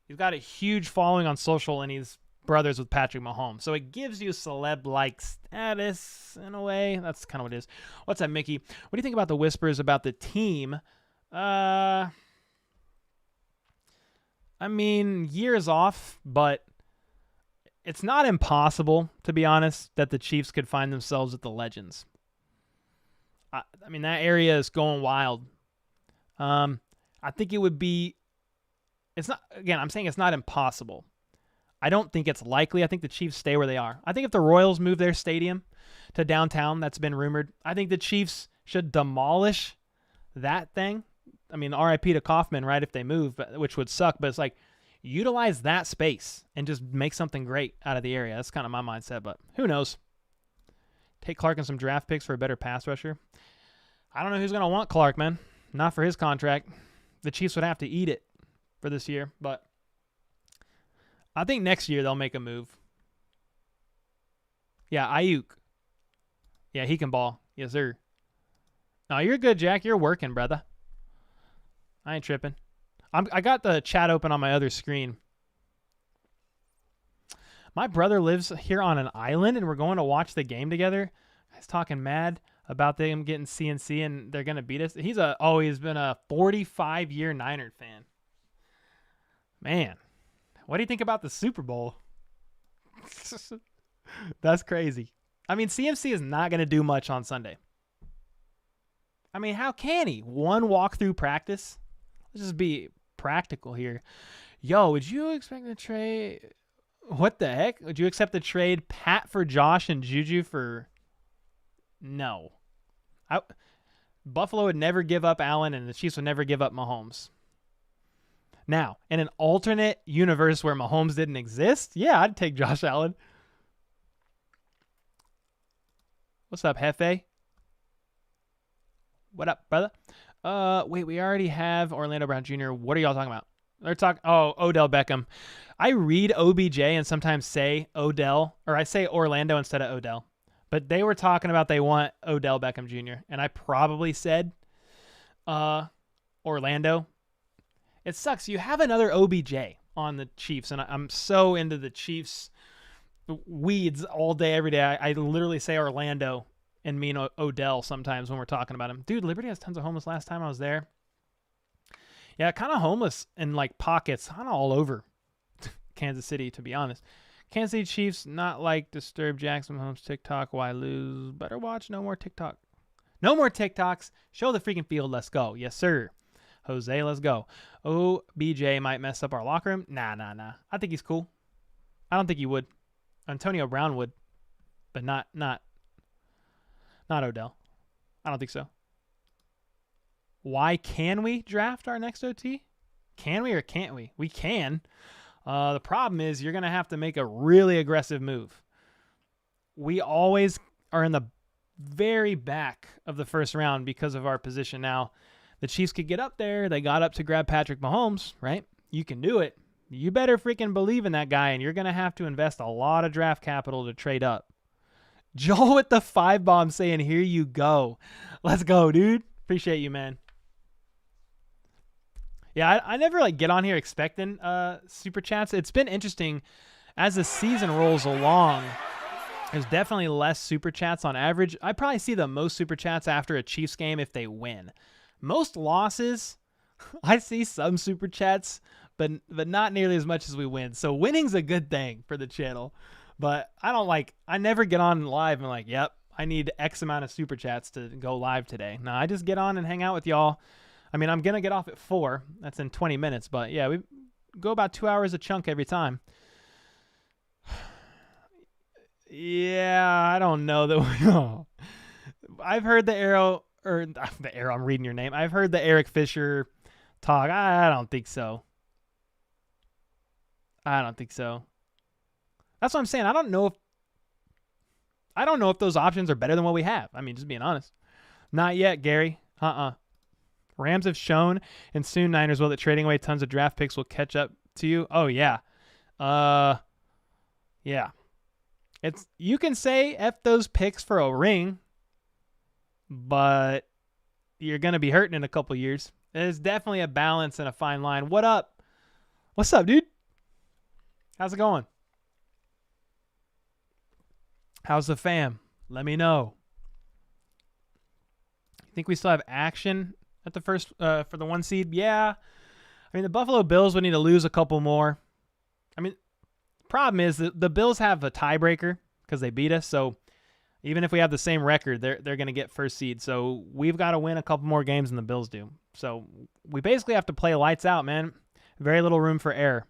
he's got a huge following on social, and he's brothers with Patrick Mahomes. So it gives you celeb-like status in a way. That's kind of what it is. What's up, Mickey? What do you think about the whispers about the team? I mean, years off, but it's not impossible, to be honest, that the Chiefs could find themselves at the Legends. I mean, that area is going wild. I think it would be, it's not, again, I'm saying it's not impossible. I don't think it's likely. I think the Chiefs stay where they are. I think if the Royals move their stadium to downtown, that's been rumored, I think the Chiefs should demolish that thing. I mean, RIP to Kaufman, right, if they move, which would suck, but it's like, utilize that space and just make something great out of the area. That's kind of my mindset, but who knows? Take Clark and some draft picks for a better pass rusher. I don't know who's going to want Clark, man. Not for his contract. The Chiefs would have to eat it for this year, but I think next year they'll make a move. Yeah, Ayuk. Yeah, he can ball. Yes, sir. No, you're good, Jack. You're working, brother. I ain't tripping. I got the chat open on my other screen. My brother lives here on an island, and we're going to watch the game together. He's talking mad about them getting CNC, and they're going to beat us. He's been a 45-year Niner fan. Man, what do you think about the Super Bowl? That's crazy. I mean, CMC is not going to do much on Sunday. I mean, how can he? One walkthrough practice? Let's just be practical here. Yo, would you expect the trade? What the heck? Would you accept the trade Pat for Josh and Juju for? No. Buffalo would never give up Allen, and the Chiefs would never give up Mahomes. Now, in an alternate universe where Mahomes didn't exist, yeah, I'd take Josh Allen. What's up, Hefe? What up, brother? Wait, we already have Orlando Brown Jr. What are y'all talking about? They're talking, Odell Beckham. I read OBJ and sometimes say Odell, or I say Orlando instead of Odell. But they were talking about they want Odell Beckham Jr., and I probably said Orlando. It sucks. You have another OBJ on the Chiefs, and I'm so into the Chiefs weeds all day, every day. I literally say Orlando and mean Odell sometimes when we're talking about him. Dude, Liberty has tons of homeless last time I was there. Yeah, kind of homeless in like pockets, kind of all over Kansas City, to be honest. Kansas City Chiefs, not like Disturb Jackson Mahomes TikTok. Why lose? Better watch. No more TikTok. No more TikToks. Show the freaking field. Let's go. Yes, sir. Jose, let's go. OBJ might mess up our locker room. Nah. I think he's cool. I don't think he would. Antonio Brown would, but not Odell. I don't think so. Why can we draft our next OT? Can we or can't we? We can. The problem is you're going to have to make a really aggressive move. We always are in the very back of the first round because of our position. Now, the Chiefs could get up there. They got up to grab Patrick Mahomes, right? You can do it. You better freaking believe in that guy, and you're going to have to invest a lot of draft capital to trade up. Joel with the 5 bomb saying, here you go. Let's go, dude. Appreciate you, man. Yeah, I never like get on here expecting super chats. It's been interesting as the season rolls along. There's definitely less super chats on average. I probably see the most super chats after a Chiefs game if they win. Most losses, I see some super chats, but not nearly as much as we win. So winning's a good thing for the channel. But I never get on live and like, yep, I need X amount of super chats to go live today. No, I just get on and hang out with y'all. I mean, I'm going to get off at 4. That's in 20 minutes. But yeah, we go about 2 hours a chunk every time. Yeah, I don't know that. I've heard the arrow, I'm reading your name. I've heard the Eric Fisher talk. I don't think so. That's what I'm saying. I don't know if those options are better than what we have. I mean, just being honest. Not yet, Gary. Rams have shown, and soon Niners will, that trading away tons of draft picks will catch up to you. Oh, yeah. Yeah. You can say F those picks for a ring, but you're going to be hurting in a couple years. There's definitely a balance and a fine line. What up? What's up, dude? How's it going? How's the fam? Let me know. You think we still have action at the first for the 1 seed? Yeah. I mean, the Buffalo Bills would need to lose a couple more. I mean, problem is the Bills have a tiebreaker because they beat us. So even if we have the same record, they're going to get first seed. So we've got to win a couple more games than the Bills do. So we basically have to play lights out, man. Very little room for error.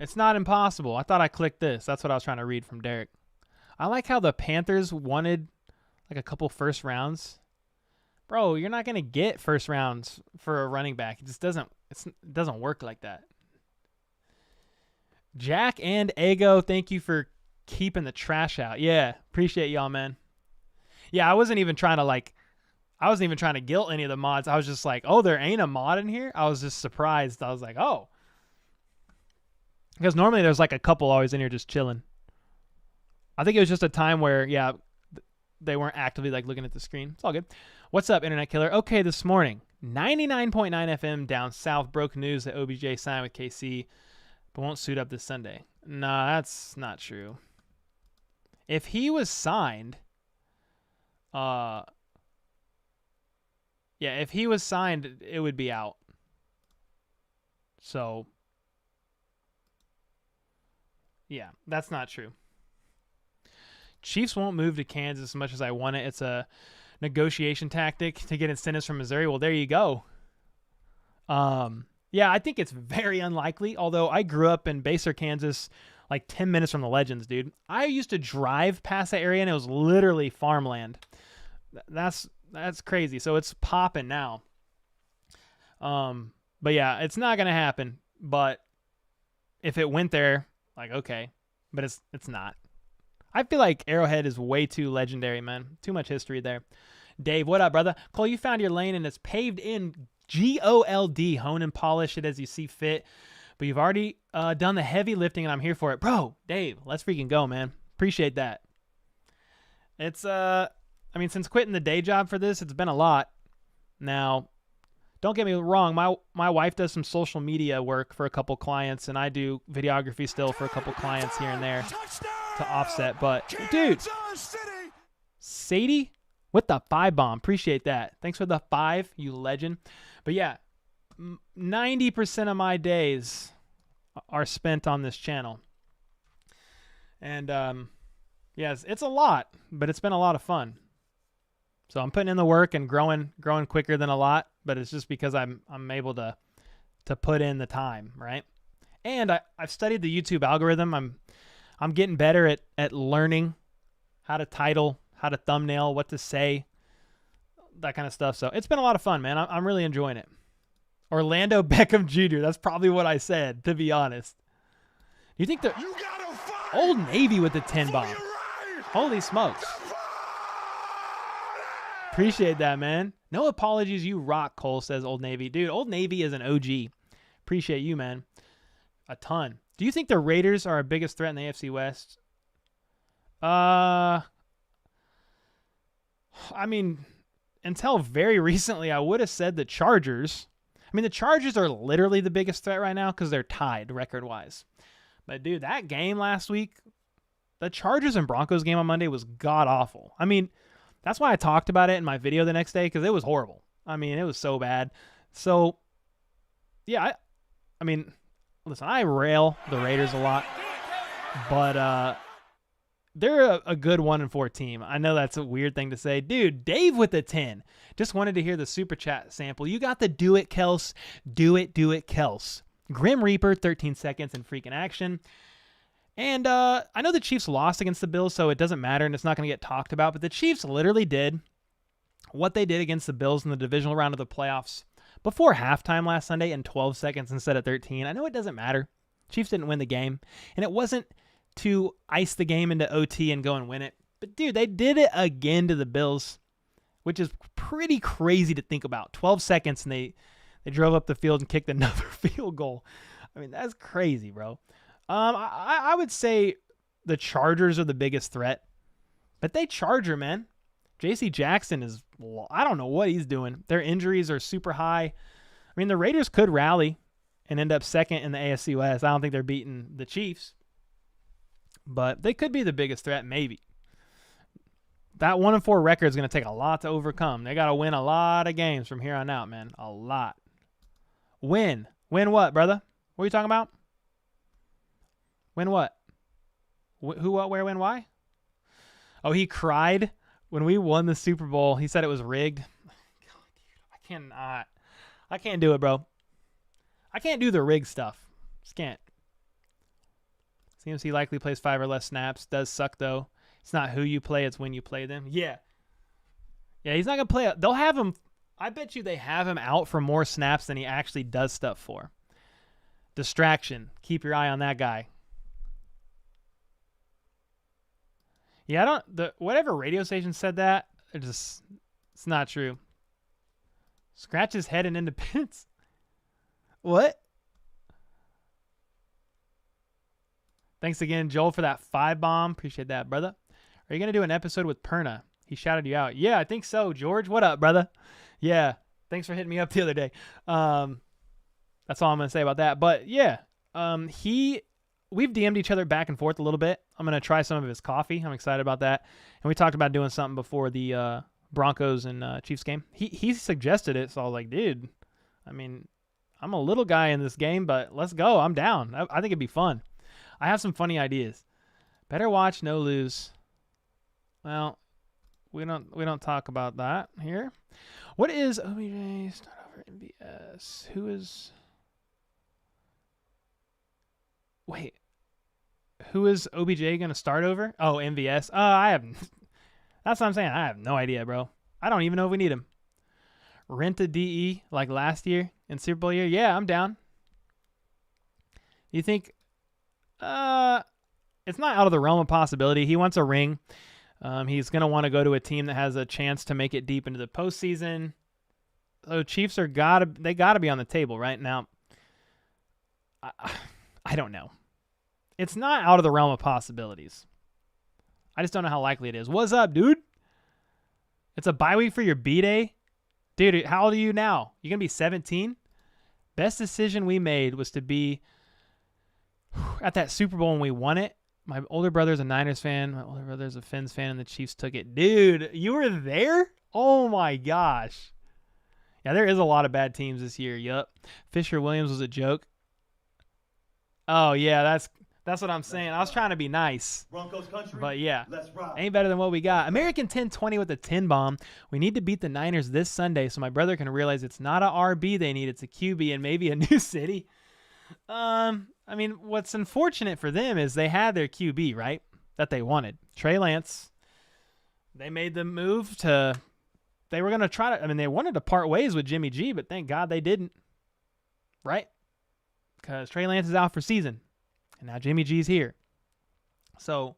It's not impossible. I thought I clicked this. That's what I was trying to read from Derek. I like how the Panthers wanted like a couple first rounds. Bro, you're not going to get first rounds for a running back. It just doesn't work like that. Jack and Ego, thank you for keeping the trash out. Yeah, appreciate y'all, man. Yeah, I wasn't even trying to guilt any of the mods. I was just like, oh, there ain't a mod in here? I was just surprised. I was like, oh. Because normally there's like a couple always in here just chilling. I think it was just a time where, yeah, they weren't actively like looking at the screen. It's all good. What's up, Internet Killer? Okay, this morning, 99.9 FM down south broke news that OBJ signed with KC, but won't suit up this Sunday. Nah, that's not true. If he was signed, if he was signed, it would be out. So, yeah, that's not true. Chiefs won't move to Kansas as much as I want it. It's a negotiation tactic to get incentives from Missouri. Well, there you go. Yeah, I think it's very unlikely, although I grew up in Baser, Kansas, like 10 minutes from the Legends, dude. I used to drive past that area, and it was literally farmland. That's crazy. So it's popping now. But yeah, it's not gonna happen. But if it went there, like okay, but it's not. I feel like Arrowhead is way too legendary, man. Too much history there. Dave, what up, brother? Cole, you found your lane and it's paved in GOLD. Hone and polish it as you see fit. But you've already done the heavy lifting and I'm here for it. Bro, Dave, let's freaking go, man. Appreciate that. It's, I mean, since quitting the day job for this, it's been a lot. Now, don't get me wrong. My wife does some social media work for a couple clients, and I do videography still for a couple clients here and there to offset. But, dude, Sadie with the 5 bomb. Appreciate that. Thanks for the 5, you legend. But, yeah, 90% of my days are spent on this channel. And, yes, it's a lot, but it's been a lot of fun. So I'm putting in the work and growing quicker than a lot, but it's just because I'm able to put in the time, right? And I've studied the YouTube algorithm. I'm getting better at learning how to title, how to thumbnail, what to say, that kind of stuff. So it's been a lot of fun, man. I'm really enjoying it. Orlando Beckham Jr. That's probably what I said, to be honest. Do you think the Old Navy with the 10 bomb? Holy smokes. Appreciate that, man. No apologies, you rock, Cole, says Old Navy. Dude, Old Navy is an OG. Appreciate you, man. A ton. Do you think the Raiders are our biggest threat in the AFC West? I mean, until very recently, I would have said the Chargers. I mean, the Chargers are literally the biggest threat right now because they're tied record-wise. But, dude, that game last week, the Chargers and Broncos game on Monday was god-awful. I mean, that's why I talked about it in my video the next day, because it was horrible. I mean, it was so bad. So, yeah, I mean, listen, I rail the Raiders a lot, but they're a good 1-4 team. I know that's a weird thing to say. Dude, Dave with the 10. Just wanted to hear the super chat sample. You got the do it, Kels. Do it, Kels. Grim Reaper, 13 seconds in freaking action. And I know the Chiefs lost against the Bills, so it doesn't matter, and it's not going to get talked about, but the Chiefs literally did what they did against the Bills in the divisional round of the playoffs before halftime last Sunday in 12 seconds instead of 13. I know it doesn't matter. Chiefs didn't win the game, and it wasn't to ice the game into OT and go and win it. But, dude, they did it again to the Bills, which is pretty crazy to think about. 12 seconds, and they drove up the field and kicked another field goal. I mean, that's crazy, bro. I would say the Chargers are the biggest threat, but they Charger, man. J.C. Jackson is, I don't know what he's doing. Their injuries are super high. I mean, the Raiders could rally and end up second in the AFC West. I don't think they're beating the Chiefs, but they could be the biggest threat, maybe. That 1-4 record is going to take a lot to overcome. They got to win a lot of games from here on out, man. A lot. Win what, brother? What are you talking about? Win what? Who, what, where, when, why? Oh, he cried when we won the Super Bowl. He said it was rigged. God, dude, I can't do it, bro. I can't do the rig stuff. Just can't. CMC likely plays 5 or less snaps. Does suck, though. It's not who you play, it's when you play them. Yeah. Yeah, he's not going to play. They'll have him. I bet you they have him out for more snaps than he actually does stuff for. Distraction. Keep your eye on that guy. Yeah, whatever radio station said that, it's not true. Scratch his head in Independence. What? Thanks again, Joel, for that 5 bomb. Appreciate that, brother. Are you going to do an episode with Perna? He shouted you out. Yeah, I think so, George. What up, brother? Yeah, thanks for hitting me up the other day. That's all I'm going to say about that. But, yeah, we've DM'd each other back and forth a little bit. I'm going to try some of his coffee. I'm excited about that. And we talked about doing something before the Broncos and Chiefs game. He suggested it, so I was like, dude, I mean, I'm a little guy in this game, but let's go. I'm down. I think it'd be fun. I have some funny ideas. Better watch, no lose. Well, we don't talk about that here. What is OBJ start over MVS? Who is... Wait. Who is OBJ going to start over? Oh, MVS. I have... That's what I'm saying. I have no idea, bro. I don't even know if we need him. Rent a DE like last year in Super Bowl year? Yeah, I'm down. You think it's not out of the realm of possibility. He wants a ring. He's going to want to go to a team that has a chance to make it deep into the postseason. So Chiefs gotta be on the table right now. I don't know. It's not out of the realm of possibilities. I just don't know how likely it is. What's up, dude? It's a bye week for your B-Day? Dude, how old are you now? You going to be 17? Best decision we made was to be at that Super Bowl when we won it. My older brother's a Niners fan. My older brother's a Fins fan, and the Chiefs took it. Dude, you were there? Oh, my gosh. Yeah, there is a lot of bad teams this year. Yup. Fisher Williams was a joke. Oh, yeah, that's what I'm saying. I was trying to be nice. Broncos country. But, yeah, Let's rock. ain't better than what we got. American 1020 with a 10 bomb. We need to beat the Niners this Sunday so my brother can realize it's not a RB they need. It's a QB and maybe a new city. I mean, what's unfortunate for them is they had their QB, right, that they wanted. Trey Lance. They made the move to – they were going to try to – I mean, they wanted to part ways with Jimmy G, but thank God they didn't, right? Because Trey Lance is out for season, and now Jimmy G's here. So,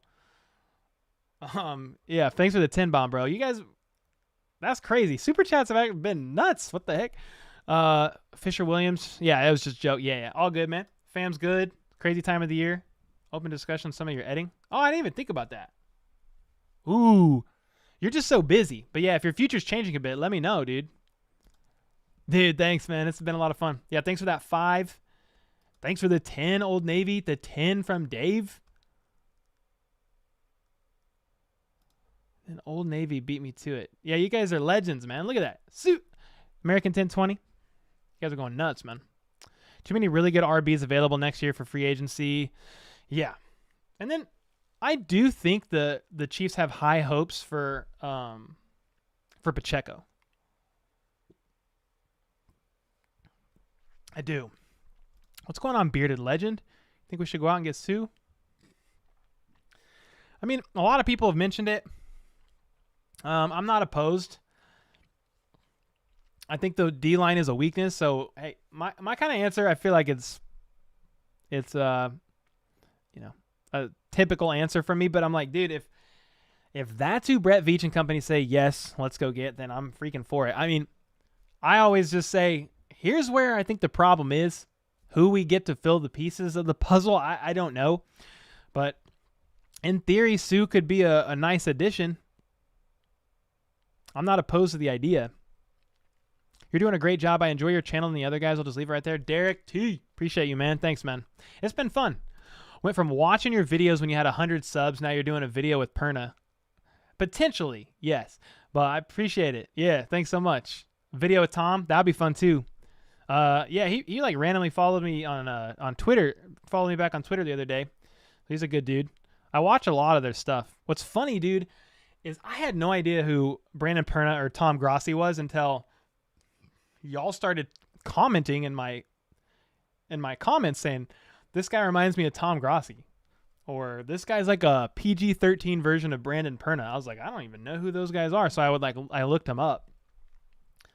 yeah, thanks for the 10 bomb, bro. You guys – that's crazy. Super chats have been nuts. What the heck? Fisher Williams. Yeah, it was just a joke. Yeah, all good, man. Fam's good. Crazy time of the year. Open discussion on some of your editing. Oh, I didn't even think about that. Ooh, you're just so busy. But yeah, if your future's changing a bit, let me know, dude. Dude, thanks, man. It's been a lot of fun. Yeah, thanks for that 5. Thanks for the 10, Old Navy. The 10 from Dave. And Old Navy beat me to it. Yeah, you guys are legends, man. Look at that. Suit. American 1020. You guys are going nuts, man. Too many really good RBs available next year for free agency. Yeah. And then I do think the Chiefs have high hopes for Pacheco. I do. What's going on, Bearded Legend? Think we should go out and get Sue? I mean, a lot of people have mentioned it. I'm not opposed. I think the D-line is a weakness. So, hey, my kind of answer, I feel like it's a typical answer from me. But I'm like, dude, if that's who Brett Veach and company say, yes, let's go get, then I'm freaking for it. I mean, I always just say, here's where I think the problem is. Who we get to fill the pieces of the puzzle, I don't know. But in theory, Sue could be a nice addition. I'm not opposed to the idea. You're doing a great job. I enjoy your channel, and the other guys will just leave it right there. Derek T. Appreciate you, man. Thanks, man. It's been fun. Went from watching your videos when you had 100 subs, now you're doing a video with Perna. Potentially, yes. But I appreciate it. Yeah, thanks so much. Video with Tom, that'd be fun too. Yeah, he like randomly followed me on Twitter, followed me back on Twitter the other day. He's a good dude. I watch a lot of their stuff. What's funny, dude, is I had no idea who Brandon Perna or Tom Grossi was until y'all started commenting in my comments saying, this guy reminds me of Tom Grossi. Or this guy's like a PG-13 version of Brandon Perna. I was like, I don't even know who those guys are. So I looked them up.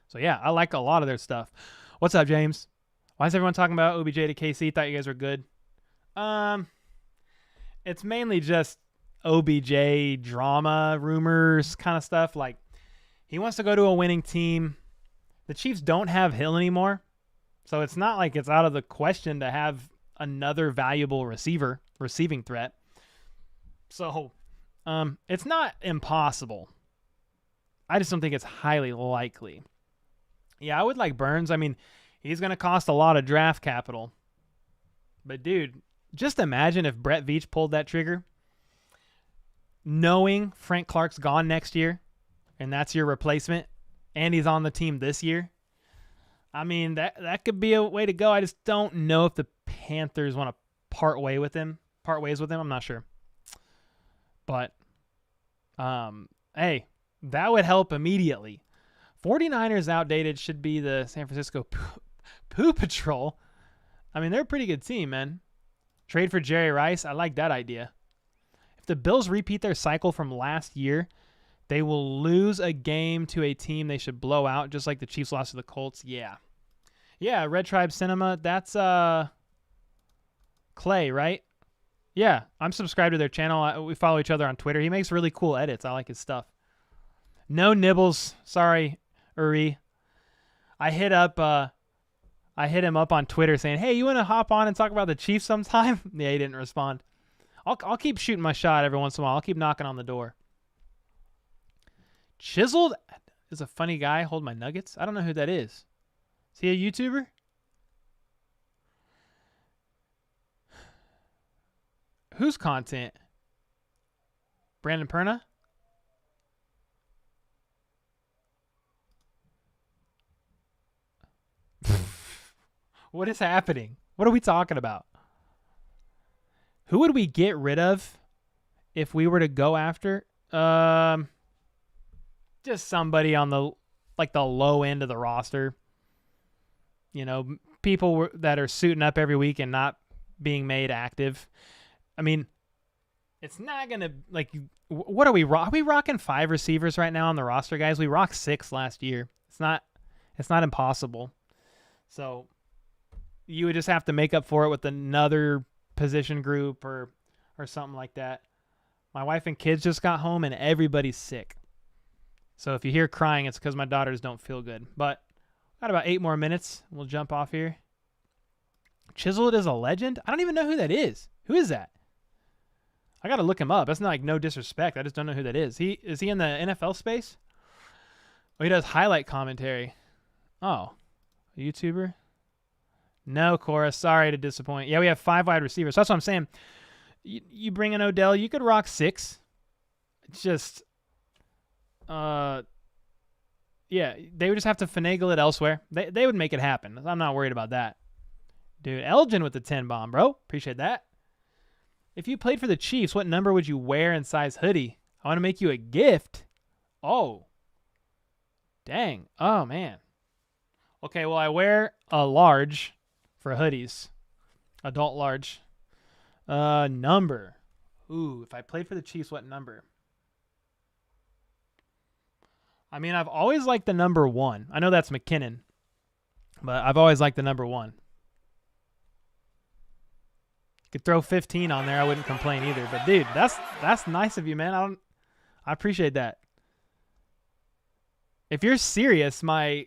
So yeah, I like a lot of their stuff. What's up, James? Why is everyone talking about OBJ to KC? Thought you guys were good. It's mainly just OBJ drama, rumors, kind of stuff. Like, he wants to go to a winning team. The Chiefs don't have Hill anymore. So it's not like it's out of the question to have another valuable receiving threat. So it's not impossible. I just don't think it's highly likely. Yeah, I would like Burns. I mean, he's going to cost a lot of draft capital. But, dude, just imagine if Brett Veach pulled that trigger, knowing Frank Clark's gone next year, and that's your replacement, and he's on the team this year. I mean, that could be a way to go. I just don't know if the Panthers want to part ways with him. I'm not sure. But, hey, that would help immediately. 49ers outdated should be the San Francisco Poo Patrol. I mean, they're a pretty good team, man. Trade for Jerry Rice. I like that idea. If the Bills repeat their cycle from last year, They will lose a game to a team they should blow out, just like the Chiefs lost to the Colts. Yeah. Yeah, Red Tribe Cinema. That's Clay, right? Yeah, I'm subscribed to their channel. We follow each other on Twitter. He makes really cool edits. I like his stuff. No nibbles. Sorry, Uri. I hit him up on Twitter saying, "Hey, you want to hop on and talk about the Chiefs sometime?" Yeah, he didn't respond. I'll keep shooting my shot every once in a while. I'll keep knocking on the door. Chiseled is a funny guy. Hold my nuggets. I don't know who that is. Is he a YouTuber? Whose content? Brandon Perna? What is happening? What are we talking about? Who would we get rid of if we were to go after? Just somebody on the low end of the roster. You know, people that are suiting up every week and not being made active. I mean, it's not going to, what are we rocking 5 receivers right now on the roster, guys? We rocked 6 last year. It's not impossible. So you would just have to make up for it with another position group or something like that. My wife and kids just got home and everybody's sick. So if you hear crying, it's because my daughters don't feel good. But got about 8 more minutes. We'll jump off here. Chiseled is a legend? I don't even know who that is. Who is that? I got to look him up. That's not no disrespect. I just don't know who that is. Is he in the NFL space? Oh, he does highlight commentary. Oh, a YouTuber? No, Cora. Sorry to disappoint. Yeah, we have 5 wide receivers. So that's what I'm saying. You bring in Odell, you could rock 6. It's just, yeah, they would just have to finagle it elsewhere. They would make it happen. I'm not worried about that. Dude, Elgin with the 10 bomb, bro. Appreciate that. If you played for the Chiefs, what number would you wear and size hoodie? I want to make you a gift. Oh. Dang. Oh, man. Okay, well, I wear a large for hoodies. Adult large. Number. Ooh, if I played for the Chiefs, what number? I mean, I've always liked the number 1. I know that's McKinnon, but I've always liked the number 1. Could throw 15 on there, I wouldn't complain either. But dude, that's nice of you, man. I appreciate that. If you're serious, my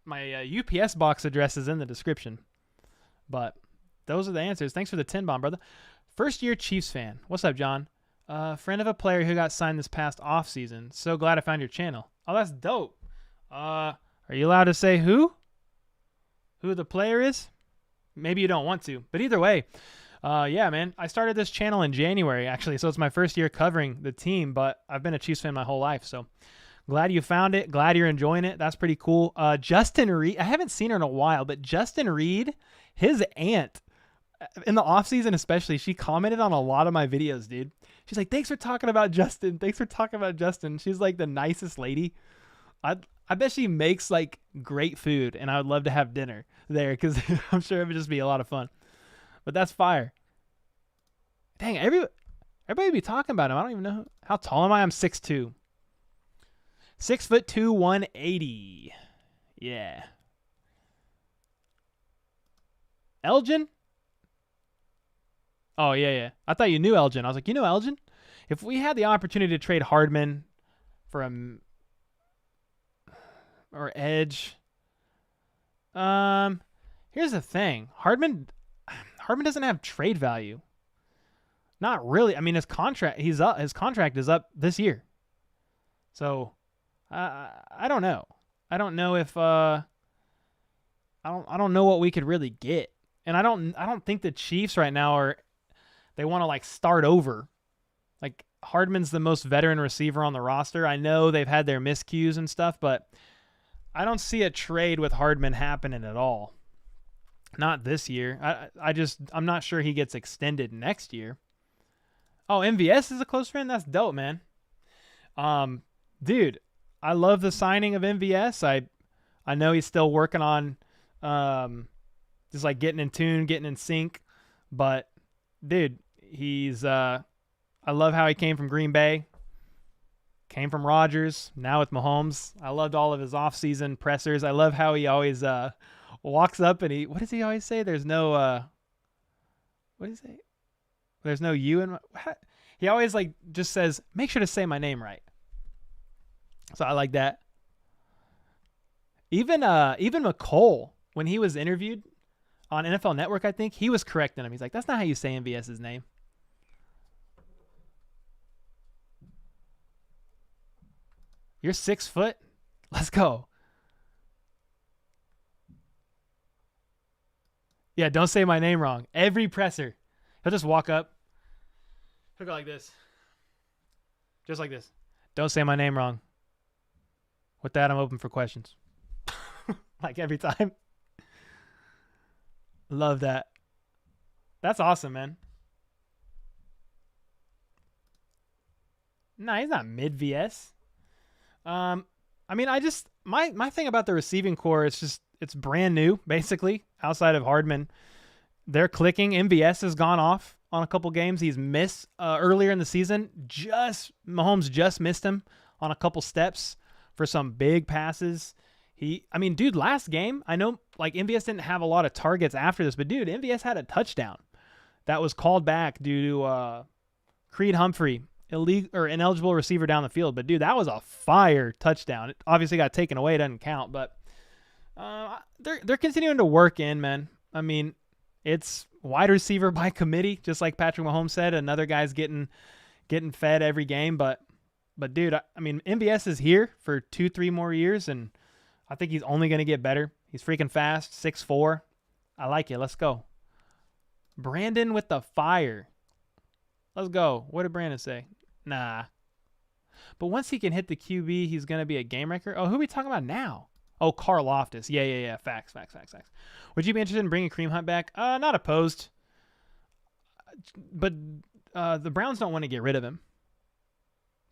UPS box address is in the description. But those are the answers. Thanks for the 10 bomb, brother. First year Chiefs fan. What's up, John? Friend of a player who got signed this past off season. So glad I found your channel. Oh, that's dope. Are you allowed to say who the player is? Maybe you don't want to, but either way. Yeah, man. I started this channel in January, actually, so it's my first year covering the team, but I've been a Chiefs fan my whole life, so glad you found it. Glad you're enjoying it. That's pretty cool. Justin Reed, I haven't seen her in a while, but Justin Reed, his aunt, in the offseason especially, she commented on a lot of my videos, dude. She's like, thanks for talking about Justin. Thanks for talking about Justin. She's like the nicest lady. I bet she makes like great food, and I would love to have dinner there because I'm sure it would just be a lot of fun. But that's fire. Dang, everybody be talking about him. I don't even know. How tall am I? I'm 6'2". 6'2", 180. Yeah. Elgin? Oh, yeah. I thought you knew Elgin. I was like, you know Elgin? If we had the opportunity to trade Hardman for or Edge, here's the thing. Hardman doesn't have trade value. Not really. I mean, his contract is up this year. So, I don't know. I don't know if I don't know what we could really get. And I don't think the Chiefs right now they want to like start over. Like Hardman's the most veteran receiver on the roster. I know they've had their miscues and stuff, but I don't see a trade with Hardman happening at all. Not this year. I'm not sure he gets extended next year. Oh, MVS is a close friend? That's dope, man. Dude, I love the signing of MVS. I know he's still working on just like getting in tune, getting in sync. But dude, he's I love how he came from Green Bay. Came from Rodgers, now with Mahomes. I loved all of his offseason pressers. I love how he always walks up and what does he always say? There's no what does he say? There's no you in my... He always like just says, make sure to say my name right. So I like that. Even McCole, when he was interviewed on NFL Network, I think, he was correcting him. He's like, that's not how you say MVS's name. You're 6 foot? Let's go. Yeah, don't say my name wrong. Every presser. He'll just walk up. He'll go like this. Just like this. Don't say my name wrong. With that, I'm open for questions. Like every time. Love that. That's awesome, man. No, he's not mid VS. I mean, my thing about the receiving core, it's brand new, basically, outside of Hardman. They're clicking. MVS has gone off on a couple games. He's missed earlier in the season. Mahomes just missed him on a couple steps for some big passes. Dude, last game, I know like MVS didn't have a lot of targets after this, but dude, MVS had a touchdown that was called back due to Creed Humphrey, ineligible receiver down the field. But dude, that was a fire touchdown. It obviously got taken away, it doesn't count, but they're continuing to work in, man. I mean, it's wide receiver by committee, just like Patrick Mahomes said. Another guy's getting fed every game, but dude, I mean, MVS is here for 2-3 more years, and I think he's only going to get better. He's freaking fast, 6'4". I like it. Let's go. Brandon with the fire. Let's go. What did Brandon say? Nah. But once he can hit the QB, he's going to be a game wrecker. Oh, who are we talking about now? Oh, Carl Loftus. Yeah. Facts. Would you be interested in bringing Kareem Hunt back? Not opposed. But the Browns don't want to get rid of him.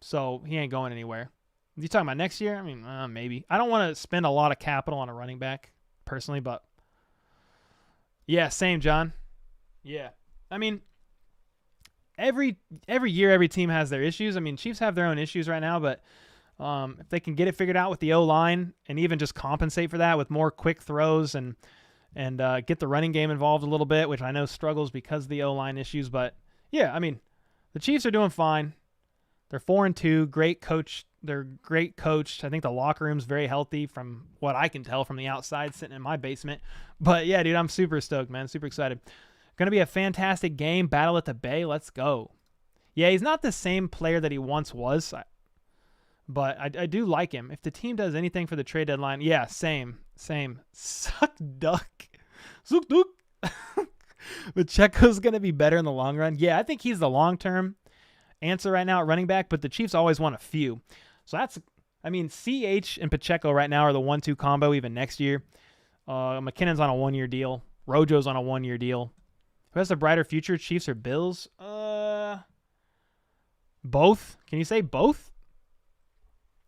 So he ain't going anywhere. You talking about next year? I mean, maybe. I don't want to spend a lot of capital on a running back, personally, but yeah, same, John. Yeah. I mean, every year, every team has their issues. I mean, Chiefs have their own issues right now, but if they can get it figured out with the O-line and even just compensate for that with more quick throws and get the running game involved a little bit, which I know struggles because of the O-line issues. But yeah, I mean, the Chiefs are doing fine. They're 4-2, great coach. They're great coached. I think the locker room's very healthy from what I can tell from the outside sitting in my basement. But yeah, dude, I'm super stoked, man. Super excited. Going to be a fantastic game. Battle at the Bay. Let's go. Yeah, he's not the same player that he once was, but I do like him. If the team does anything for the trade deadline, yeah, same. Suck duck. Suck duck. But Checo's going to be better in the long run. Yeah, I think he's the long-term answer right now at running back, but the Chiefs always want a few. So CH and Pacheco right now are the 1-2 combo even next year. McKinnon's on a 1-year deal. Rojo's on a 1-year deal. Who has a brighter future, Chiefs or Bills? Both. Can you say both?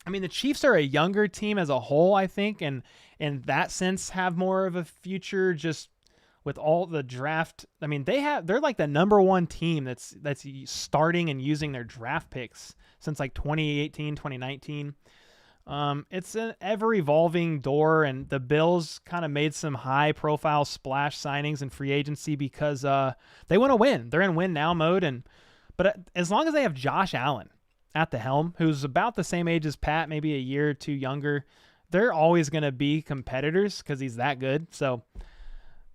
I mean, the Chiefs are a younger team as a whole, I think, and in that sense have more of a future just with all the draft. I mean, they're like the number one team that's starting and using their draft picks since like 2018, 2019. It's an ever-evolving door, and the Bills kind of made some high-profile splash signings in free agency because they want to win. They're in win-now mode, but as long as they have Josh Allen at the helm, who's about the same age as Pat, maybe a year or two younger, they're always going to be competitors because he's that good. So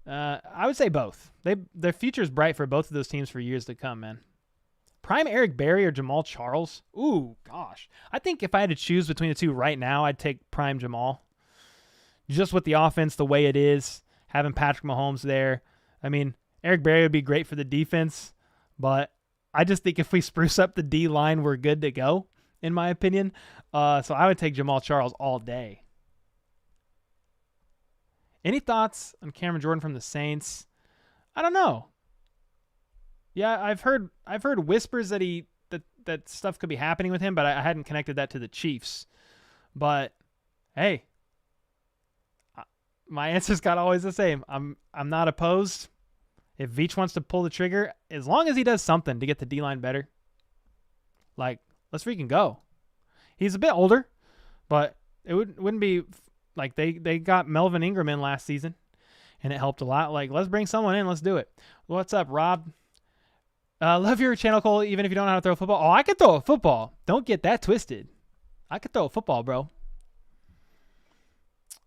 I would say both. Their future is bright for both of those teams for years to come, man. Prime Eric Berry or Jamal Charles? Ooh, gosh. I think if I had to choose between the two right now, I'd take Prime Jamal. Just with the offense the way it is, having Patrick Mahomes there. I mean, Eric Berry would be great for the defense, but I just think if we spruce up the D-line, we're good to go, in my opinion. So I would take Jamal Charles all day. Any thoughts on Cameron Jordan from the Saints? I don't know. Yeah, I've heard whispers that that stuff could be happening with him, but I hadn't connected that to the Chiefs. But hey, my answer's got always the same. I'm not opposed. If Veach wants to pull the trigger, as long as he does something to get the D-line better, like, let's freaking go. He's a bit older, but it wouldn't be like they got Melvin Ingram in last season, and it helped a lot. Like, let's bring someone in. Let's do it. What's up, Rob? Love your channel, Cole, even if you don't know how to throw a football. Oh, I could throw a football. Don't get that twisted. I could throw a football, bro.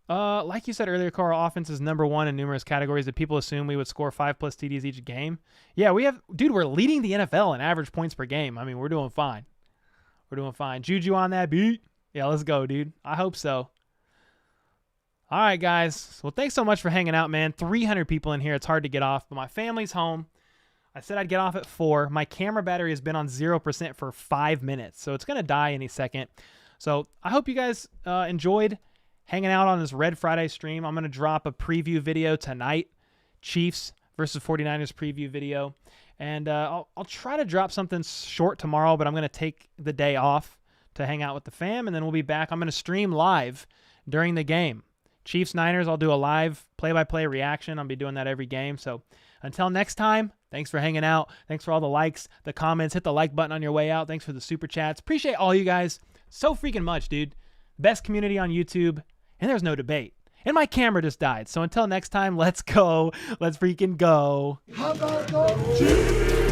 Like you said earlier, Carl, offense is number one in numerous categories that people assume we would score 5+ TDs each game. Yeah, we're leading the NFL in average points per game. I mean, we're doing fine. We're doing fine. Juju on that beat. Yeah, let's go, dude. I hope so. All right, guys. Well, thanks so much for hanging out, man. 300 people in here. It's hard to get off, but my family's home. I said I'd get off at 4. My camera battery has been on 0% for 5 minutes, so it's going to die any second. So I hope you guys enjoyed hanging out on this Red Friday stream. I'm going to drop a preview video tonight, Chiefs versus 49ers preview video. And I'll try to drop something short tomorrow, but I'm going to take the day off to hang out with the fam, and then we'll be back. I'm going to stream live during the game. Chiefs-Niners, I'll do a live play-by-play reaction. I'll be doing that every game. So until next time, thanks for hanging out. Thanks for all the likes, the comments. Hit the like button on your way out. Thanks for the super chats. Appreciate all you guys so freaking much, dude. Best community on YouTube, and there's no debate. And my camera just died. So until next time, let's go. Let's freaking go. How about those Chiefs?